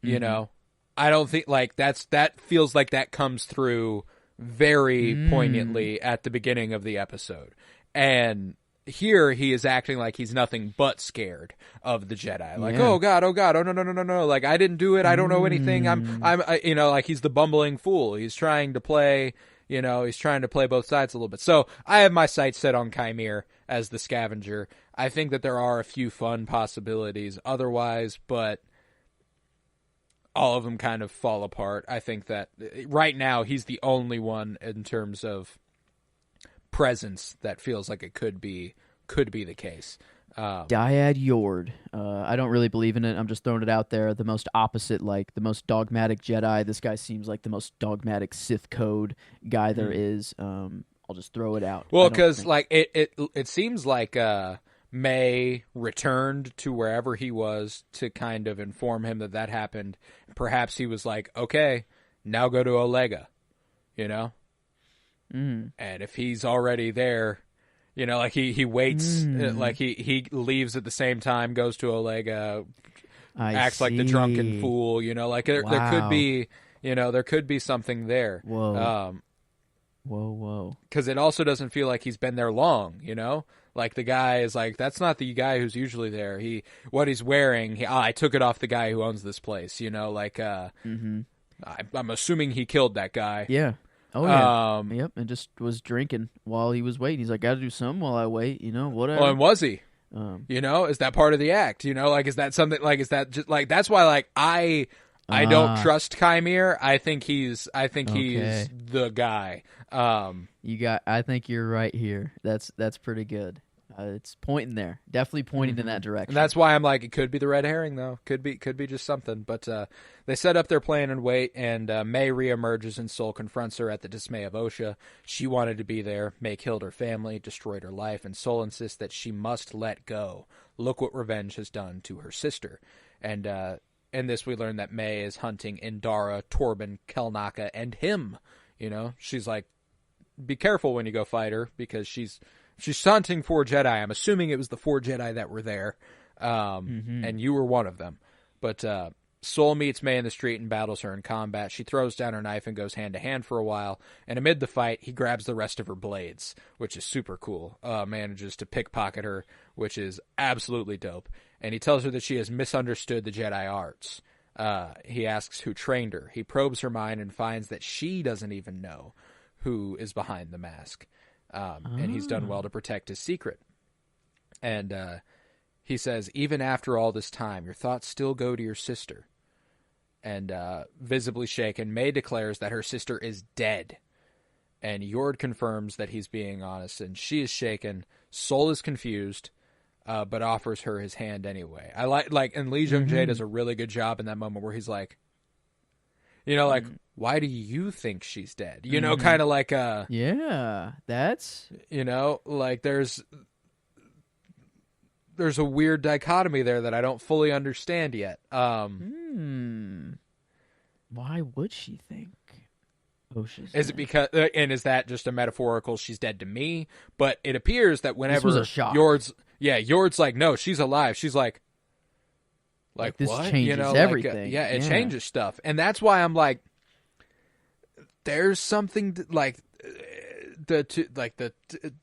You know? I don't think, like, that feels like that comes through very poignantly at the beginning of the episode. And here, he is acting like he's nothing but scared of the Jedi. Like, oh God, oh no. Like, I didn't do it. I don't know anything. You know, like, he's the bumbling fool. He's trying to play... You know, he's trying to play both sides a little bit. So I have my sights set on Kymir as the scavenger. I think that there are a few fun possibilities otherwise, but all of them kind of fall apart. I think that right now he's the only one in terms of presence that feels like it could be the case.
Dyad Yord. I don't really believe in it. I'm just throwing it out there. The most opposite, like the most dogmatic Jedi. This guy seems like the most dogmatic Sith code guy there is. I'll just throw it out.
Well, because like it seems like May returned to wherever he was to kind of inform him that happened. Perhaps he was like, okay, now go to Olega, you know?
Mm.
And if he's already there, you know, like he waits, like he leaves at the same time, goes to Olega, acts like the drunken fool, you know, like there could be, you know, there could be something there.
Whoa. Whoa.
Because it also doesn't feel like he's been there long, you know? Like the guy is like, that's not the guy who's usually there. What he's wearing, I took it off the guy who owns this place, you know? Like, I'm assuming he killed that guy.
Yeah. Oh, yeah. Yep, and just was drinking while he was waiting. He's like, gotta do something while I wait, you know, whatever.
Well, and was he? You know, is that part of the act? You know, like, is that something, like, is that just, like, that's why, like, I don't trust Chimere. I think he's the guy.
I think you're right here. That's pretty good. It's pointing there. Definitely pointing in that direction.
And that's why I'm like, it could be the red herring, though. Could be just something. But they set up their plan and wait, and May reemerges, and Sol confronts her at the dismay of Osha. She wanted to be there. May killed her family, destroyed her life, and Sol insists that she must let go. Look what revenge has done to her sister. And in this, we learn that May is hunting Indara, Torben, Kelnaka, and him. You know, she's like, be careful when you go fight her, because she's hunting 4 Jedi. I'm assuming it was the 4 Jedi that were there, and you were one of them. But Sol meets May in the street and battles her in combat. She throws down her knife and goes hand-to-hand for a while, and amid the fight, he grabs the rest of her blades, which is super cool. Manages to pickpocket her, which is absolutely dope. And he tells her that she has misunderstood the Jedi arts. He asks who trained her. He probes her mind and finds that she doesn't even know who is behind the mask. And he's done well to protect his secret. And he says, even after all this time, your thoughts still go to your sister. And visibly shaken, May declares that her sister is dead. And Yord confirms that he's being honest, and she is shaken. Sol is confused, but offers her his hand anyway. I like, and Lee Jung-jae does a really good job in that moment where he's like, you know, like, why do you think she's dead? You know, kind of like
yeah, that's,
you know, like there's a weird dichotomy there that I don't fully understand yet. Why
would she think Osha's
is
dead?
it because, and is that just a metaphorical, she's dead to me? But it appears that whenever
this was a shock.
Yord's like, no, she's alive. She's like
this
what?
changes
you know,
everything.
Like, it changes stuff. And that's why I'm like, there's something like the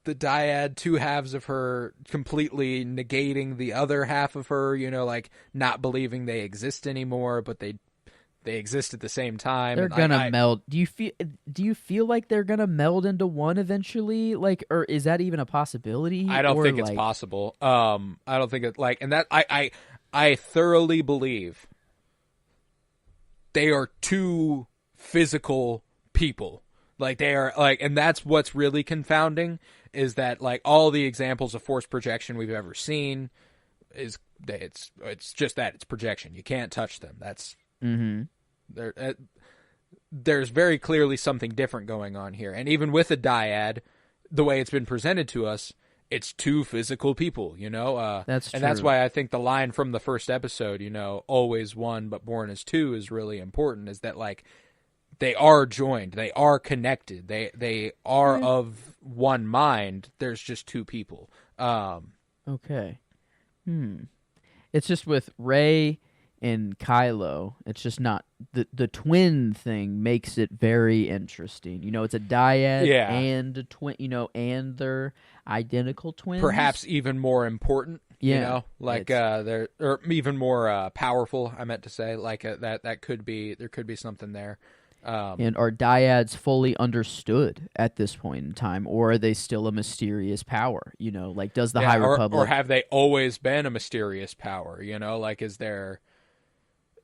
dyad, two halves of her completely negating the other half of her, you know, like not believing they exist anymore, but they exist at the same time.
They're gonna meld. Do you feel like they're gonna meld into one eventually? Like, or is that even a possibility?
I don't think it's possible. I don't think it like, and that I thoroughly believe they are two physical people. Like they are like, and that's what's really confounding is that like all the examples of force projection we've ever seen is it's just that it's projection. You can't touch them. That's there's very clearly something different going on here. And even with a dyad, the way it's been presented to us, it's two physical people, you know?
That's true.
And that's why I think the line from the first episode, you know, always one but born as two is really important, is that like they are joined, they are connected, they are of one mind. There's just two people.
Okay. It's just with Rey and Kylo, it's just not the twin thing makes it very interesting. You know, it's a dyad and a twin, you know, and they're identical twins.
Perhaps even more important, you know, like they're or even more powerful, I meant to say, like that could be, there could be something there.
And are dyads fully understood at this point in time, or are they still a mysterious power? You know, like does the High Republic,
or have they always been a mysterious power? You know, like is there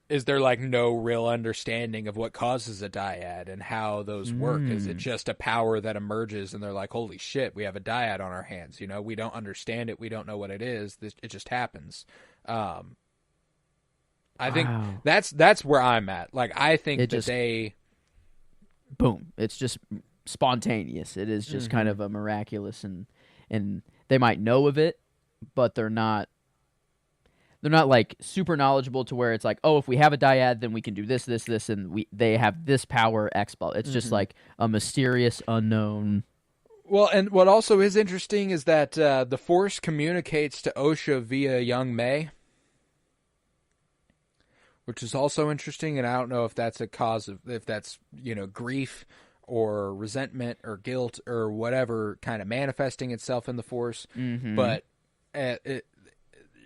like no real understanding of what causes a dyad and how those work? Is it just a power that emerges and they're like, holy shit, we have a dyad on our hands? You know, we don't understand it, we don't know what it is. It just happens. I think that's where I'm at. Like I think
boom, it's just spontaneous. It is just kind of a miraculous, and they might know of it, but they're not like super knowledgeable to where it's like, oh, if we have a dyad, then we can do this, this, this, and they have this power X ball. It's just like a mysterious unknown.
Well, and what also is interesting is that the Force communicates to Osha via young May, which is also interesting. And I don't know if that's a cause of, if that's, grief or resentment or guilt or whatever kind of manifesting itself in the Force. But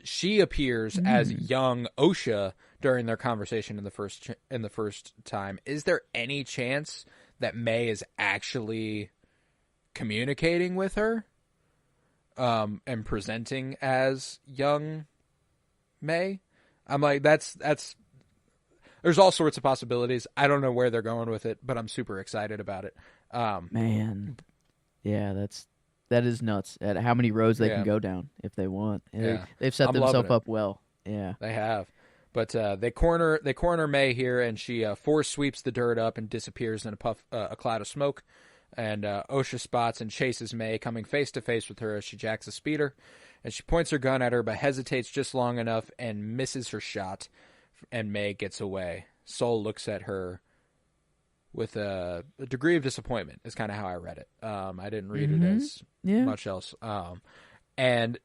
she appears as young Osha during their conversation in the first time. Is there any chance that May is actually communicating with her and presenting as young May? I'm like, that's there's all sorts of possibilities. I don't know where they're going with it, but I'm super excited about it.
Man, yeah, that is nuts at how many roads they can go down if they want. They've set themselves up well. Yeah,
they have. But they corner May here, and she force sweeps the dirt up and disappears in a cloud of smoke. And Osha spots and chases May, coming face to face with her as she jacks a speeder. And she points her gun at her, but hesitates just long enough and misses her shot. And May gets away. Sol looks at her with a degree of disappointment, is kind of how I read it. I didn't read it as much else. And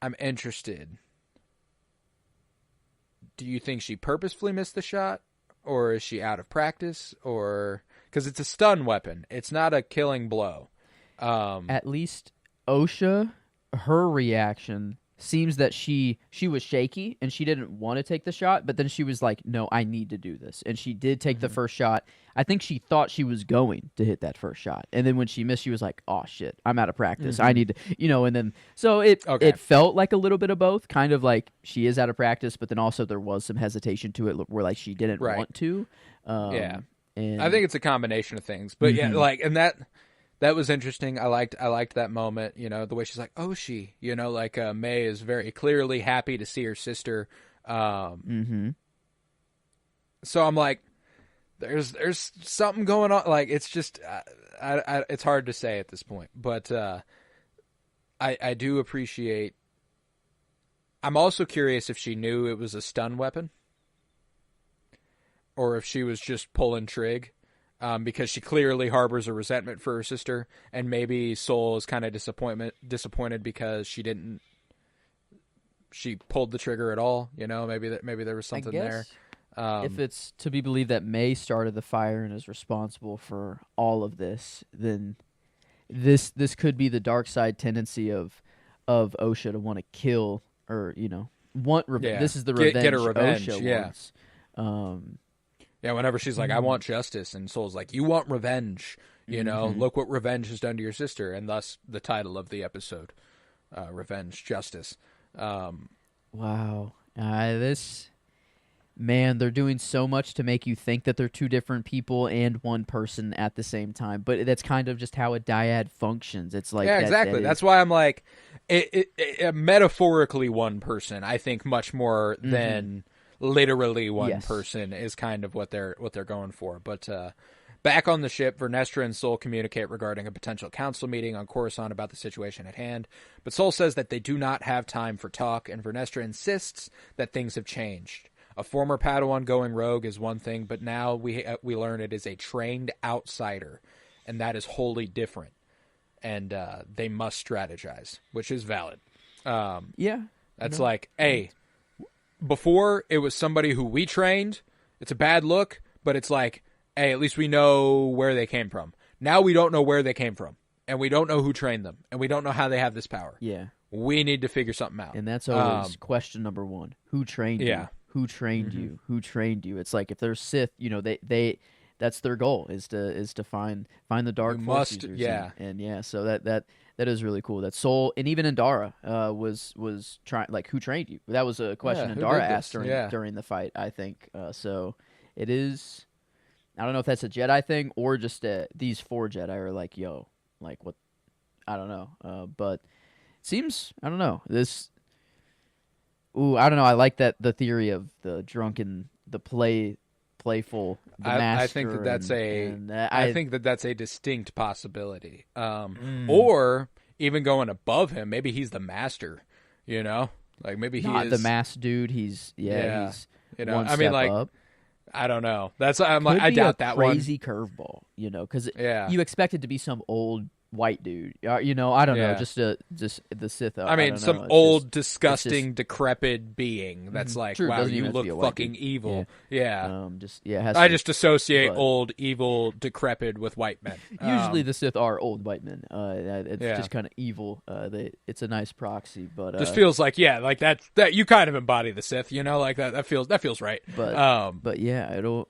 I'm interested. Do you think she purposefully missed the shot? Or is she out of practice? Or because it's a stun weapon. It's not a killing blow.
At least Osha, her reaction seems that she was shaky and she didn't want to take the shot, but then she was like, no, I need to do this. And she did take the first shot. I think she thought she was going to hit that first shot. And then when she missed, she was like, oh, shit, I'm out of practice. I need to, and then, so it felt like a little bit of both, kind of like she is out of practice, but then also there was some hesitation to it where like she didn't want to.
And
I
think it's a combination of things, but and that was interesting. I liked that moment, the way she's like, oh, May is very clearly happy to see her sister. So I'm like, there's something going on. Like, it's just, it's hard to say at this point, but I do appreciate. I'm also curious if she knew it was a stun weapon or if she was just pulling trig. Because she clearly harbors a resentment for her sister, and maybe Sol is kind of disappointed because she pulled the trigger at all. Maybe there was something there.
If it's to be believed that May started the fire and is responsible for all of this, then this could be the dark side tendency of Osha to want to kill or want revenge. Yeah. This is the revenge
get a revenge.
Osha wants.
Yeah, whenever she's like, I want justice, and Sol's like, you want revenge. Look what revenge has done to your sister, and thus the title of the episode, Revenge, Justice.
Wow. They're doing so much to make you think that they're two different people and one person at the same time, but that's kind of just how a dyad functions. It's like
exactly. That's why I'm like, it metaphorically one person, I think, much more than literally one person is kind of what they're going for. But back on the ship, Vernestra and Sol communicate regarding a potential council meeting on Coruscant about the situation at hand. But Sol says that they do not have time for talk, and Vernestra insists that things have changed. A former Padawan going rogue is one thing, but now we learn it is a trained outsider, and that is wholly different. And they must strategize, which is valid. That's like, hey, before it was somebody who we trained. It's a bad look, but it's like, hey, at least we know where they came from. Now we don't know where they came from, and we don't know who trained them, and we don't know how they have this power.
Yeah.
We need to figure something out.
And that's always question number one. Who trained you? Who trained you? Who trained you? It's like if they're Sith, they that's their goal is to find the dark force users. So that is really cool. That Sol and even Indara was trying, like, who trained you? That was a question Indara asked during the fight, I think. So it is. I don't know if that's a Jedi thing or just these 4 Jedi are like, yo, like what? I don't know. But it seems, I don't know, this. Ooh, I don't know. I like the theory of the drunken, the playful
I think
master
that's I think that's a distinct possibility. Or even going above him, maybe he's the master. You know, like maybe he
not
is
the mass dude. He's he's
you know.
one
I mean,
step
like
up.
I don't know. That's I doubt that
one.
one.
Crazy curveball, you know, because
Yeah.
you expect it to be some old white dude. You know, I don't know,
Yeah.
just the Sith.
I mean,
don't
some
know. It's
old,
just-
disgusting, decrepit being that's like,
True,
wow,
doesn't
you
even have to
look
be a white
fucking
dude.
evil. Yeah.
it has
I
to-
just associate
but-
old, evil, decrepit with white men.
Usually the Sith are old white men. It's
Yeah.
just kind of evil. It's a nice proxy, but
just feels like like that you kind of embody the Sith, you know, like that feels right.
But yeah, it'll.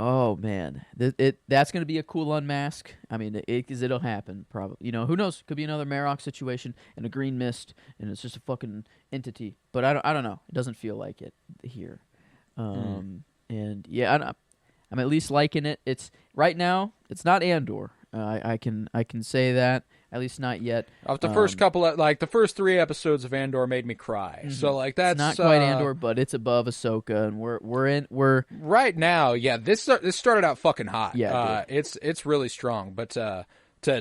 Oh man, that's going to be a cool unmask. I mean, because it'll happen probably. You know, who knows? Could be another Marok situation and a green mist, and it's just a fucking entity. But I don't know. It doesn't feel like it here. And yeah, I'm at least liking it. It's right now. It's not Andor. I can say that. At least not yet.
The first couple of, like the first 3 episodes of Andor made me cry. So like that's
it's not quite Andor, but it's above Ahsoka, and we're
right now. Yeah, this started out fucking hot.
Yeah,
it's really strong. But to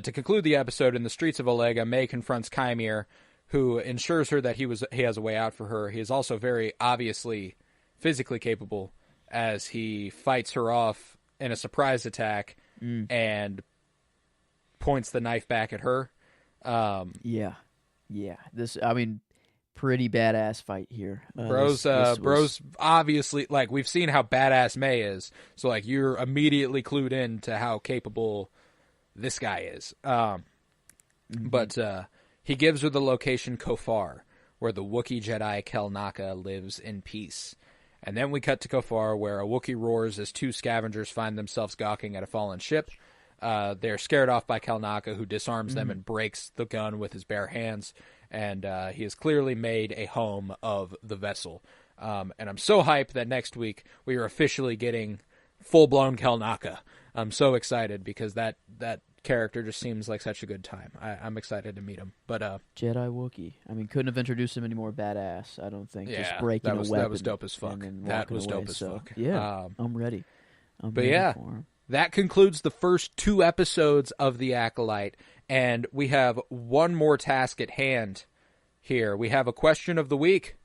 conclude the episode, in the streets of Olega, May confronts Chimere, who ensures her that he has a way out for her. He is also very obviously physically capable, as he fights her off in a surprise attack and points the knife back at her.
Yeah. This, I mean, pretty badass fight here.
Bro's obviously, like, we've seen how badass May is, so like you're immediately clued in to how capable this guy is. But he gives her the location Kofar, where the Wookiee Jedi Kelnaka lives in peace. And then we cut to Kofar, where a Wookiee roars as 2 scavengers find themselves gawking at a fallen ship. They're scared off by Kelnaka, who disarms them and breaks the gun with his bare hands. And he has clearly made a home of the vessel. And I'm so hyped that next week we are officially getting full-blown Kelnaka. I'm so excited because that character just seems like such a good time. I'm excited to meet him. But
Jedi Wookiee. I mean, couldn't have introduced him any more badass, I don't think.
Yeah,
just breaking
that was
a weapon.
That was dope as fuck. That was dope as fuck.
Yeah, I'm ready. I'm
but
ready
yeah,
for him.
that concludes the first 2 episodes of The Acolyte, and we have one more task at hand here. We have a question of the week.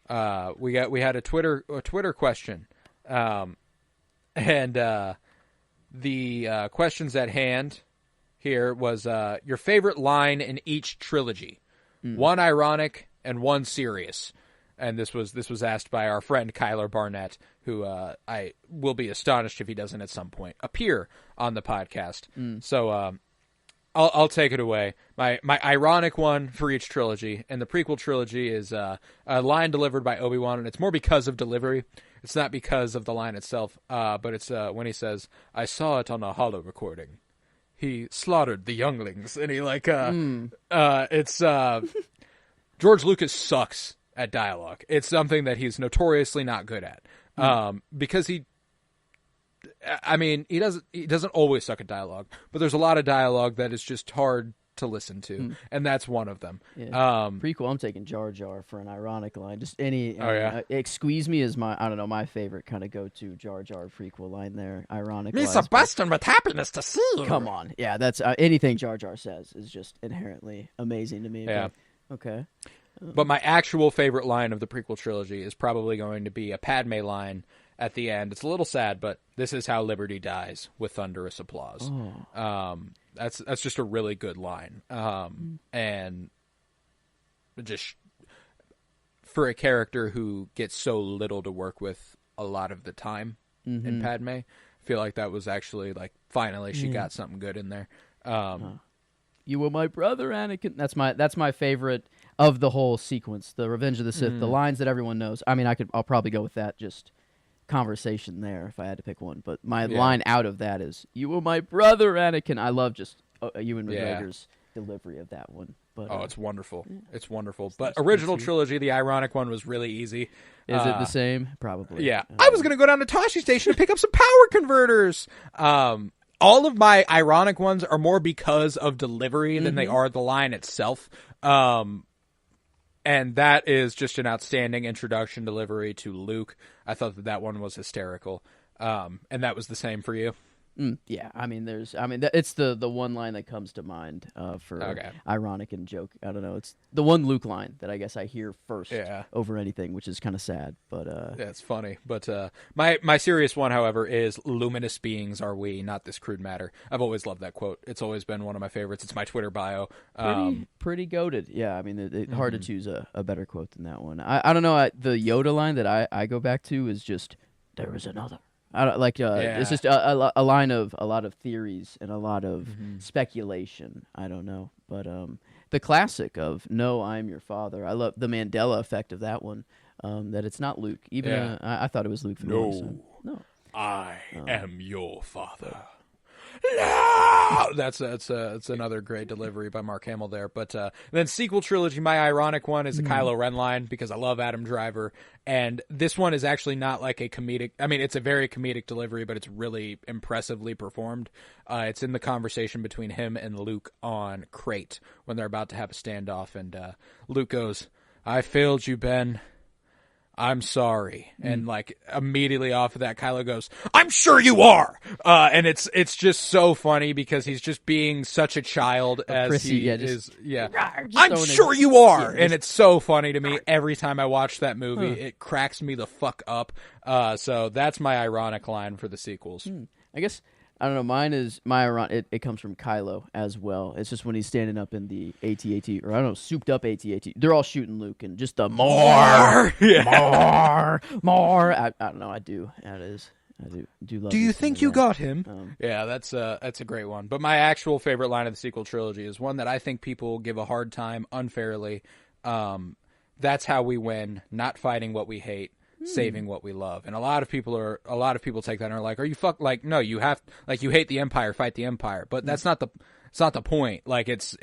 We had a Twitter question, and the questions at hand here was your favorite line in each trilogy, one ironic and one serious. And this was asked by our friend Kyler Barnett, who I will be astonished if he doesn't at some point appear on the podcast. So I'll take it away. My ironic one for each trilogy, and the prequel trilogy is a line delivered by Obi-Wan, and it's more because of delivery. It's not because of the line itself, but it's when he says, "I saw it on a holo recording. He slaughtered the younglings," and he like it's George Lucas sucks at dialogue. It's something that he's notoriously not good at. Because he doesn't always suck at dialogue, but there's a lot of dialogue that is just hard to listen to, and that's one of them.
Yeah. Prequel, I'm taking Jar Jar for an ironic line. Just any "Excuse me" is my favorite kind of go-to Jar Jar prequel line there. Ironic.
Me Sebastian with happiness to see you.
Come on. Yeah, that's anything Jar Jar says is just inherently amazing to me.
Yeah.
But, okay.
But my actual favorite line of the prequel trilogy is probably going to be a Padme line at the end. It's a little sad, but "This is how liberty dies," with thunderous applause. That's just a really good line. And just for a character who gets so little to work with a lot of the time in Padme, I feel like that was actually like finally she got something good in there.
You were my brother, Anakin. That's my favorite of the whole sequence. The Revenge of the Sith, the lines that everyone knows. I mean, I'll probably go with that. Just conversation there if I had to pick one. But my line out of that is, "You were my brother, Anakin." I love just Ewan McGregor's delivery of that one. But
it's wonderful. It's wonderful. But original trilogy, the ironic one was really easy.
Is it the same? Probably.
Yeah. I was going to go down to Toshi Station to pick up some power converters. All of my ironic ones are more because of delivery than they are the line itself. And that is just an outstanding introduction delivery to Luke. I thought that one was hysterical. And that was the same for you?
Yeah, I mean, it's the one line that comes to mind for ironic and joke. I don't know. It's the one Luke line that I guess I hear first over anything, which is kind of sad. But
yeah, it's funny. But my serious one, however, is "Luminous beings are we, not this crude matter." I've always loved that quote. It's always been one of my favorites. It's my Twitter bio.
Pretty goated. Yeah, I mean, it's hard to choose a better quote than that one. I don't know. The Yoda line that I go back to is just "There is another." I don't like. It's just a line of a lot of theories and a lot of speculation. I don't know, but the classic of "No, I'm your father." I love the Mandela effect of that one. That it's not Luke. Even I thought it was Luke. No,
I am your father. No! That's another great delivery by Mark Hamill there. But then sequel trilogy, my ironic one is the Kylo Ren line because I love Adam Driver. And this one is actually not like a comedic. I mean, it's a very comedic delivery, but it's really impressively performed. It's in the conversation between him and Luke on Crate when they're about to have a standoff. And Luke goes, "I failed you, Ben. I'm sorry." And like immediately off of that, Kylo goes, "I'm sure you are." And it's just so funny because he's just being such a child as
prissy,
he
just,
is. Yeah, I'm sure you are. And it's so funny to me every time I watch that movie. It cracks me the fuck up. So that's my ironic line for the sequels.
I guess. I don't know. Mine is it comes from Kylo as well. It's just when he's standing up in the AT-AT, or I don't know, souped up AT-AT. They're all shooting Luke, and just the more. I don't know. I do. That is. I do love.
Do you think you got him? Yeah, that's a great one. But my actual favorite line of the sequel trilogy is one that I think people give a hard time unfairly. That's how we win, not fighting what we hate, saving what we love. And a lot of people take that and are like, "Are you no, you have you hate the Empire, fight the Empire." But that's not the point. Like it's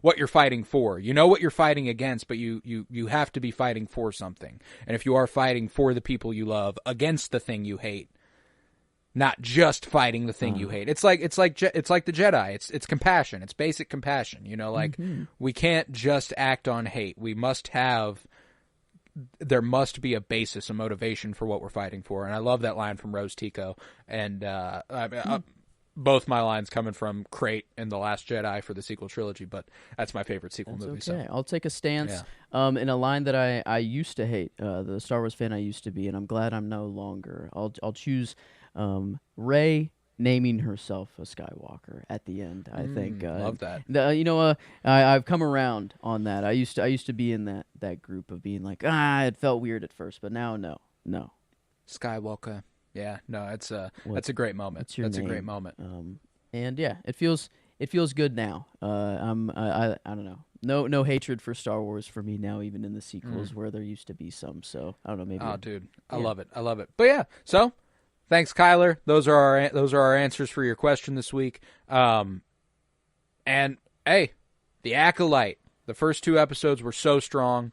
what you're fighting for. You know what you're fighting against, but you have to be fighting for something. And if you are fighting for the people you love against the thing you hate, not just fighting the thing you hate. It's like the Jedi. It's compassion. It's basic compassion. You know, we can't just act on hate. There must be a basis, a motivation for what we're fighting for. And I love that line from Rose Tico. And both my lines coming from Crate and The Last Jedi for the sequel trilogy, but that's my favorite sequel movie.
Okay.
So
I'll take a stance in a line that I used to hate, the Star Wars fan I used to be, and I'm glad I'm no longer. I'll choose Rey naming herself a Skywalker at the end. I think
love that.
I've come around on that. I used to be in that group of being like, it felt weird at first, but now no. Skywalker.
Yeah, no, that's a great moment. That's a great moment.
And yeah, it feels good now. I don't know. No hatred for Star Wars for me now, even in the sequels where there used to be some. So I don't know, maybe.
Oh, dude, I love it. But yeah, so. Thanks, Kyler. Those are our answers for your question this week. And hey, The Acolyte. The first 2 episodes were so strong.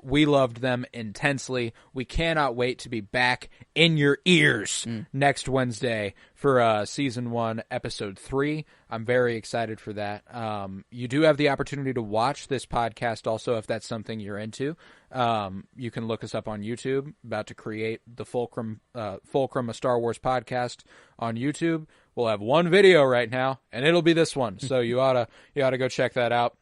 We loved them intensely. We cannot wait to be back in your ears next Wednesday for Season 1, Episode 3. I'm very excited for that. You do have the opportunity to watch this podcast also if that's something you're into. You can look us up on YouTube. About to create the Fulcrum, a Star Wars podcast on YouTube. We'll have one video right now, and it'll be this one. So you ought to go check that out.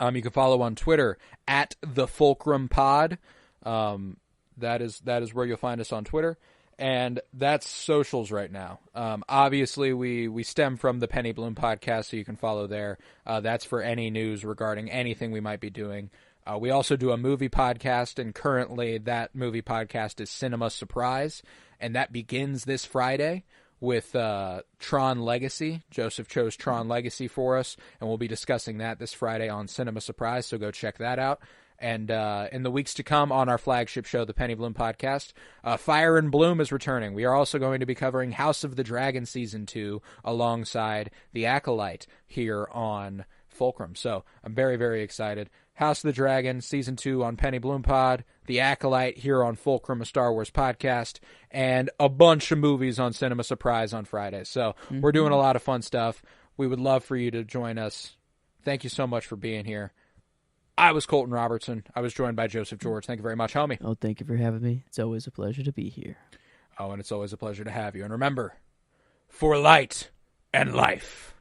You can follow on Twitter at the Fulcrum Pod. That is where you'll find us on Twitter, and that's socials right now. Obviously, we stem from the Penny Bloom podcast, so you can follow there. That's for any news regarding anything we might be doing. We also do a movie podcast, and currently that movie podcast is Cinema Surprise, and that begins this Friday with Tron Legacy. Joseph chose Tron Legacy for us, and we'll be discussing that this Friday on Cinema Surprise, so go check that out. And in the weeks to come on our flagship show, the Penny Bloom Podcast, Fire and Bloom is returning. We are also going to be covering House of the Dragon Season 2 alongside The Acolyte here on Fulcrum. So I'm very, very excited. House of the Dragon, Season 2 on Penny Bloom Pod, The Acolyte here on Fulcrum, a Star Wars podcast, and a bunch of movies on Cinema Surprise on Friday. So we're doing a lot of fun stuff. We would love for you to join us. Thank you so much for being here. I was Colton Robertson. I was joined by Joseph George. Thank you very much, homie.
Oh, thank you for having me. It's always a pleasure to be here.
Oh, and it's always a pleasure to have you. And remember, for light and life.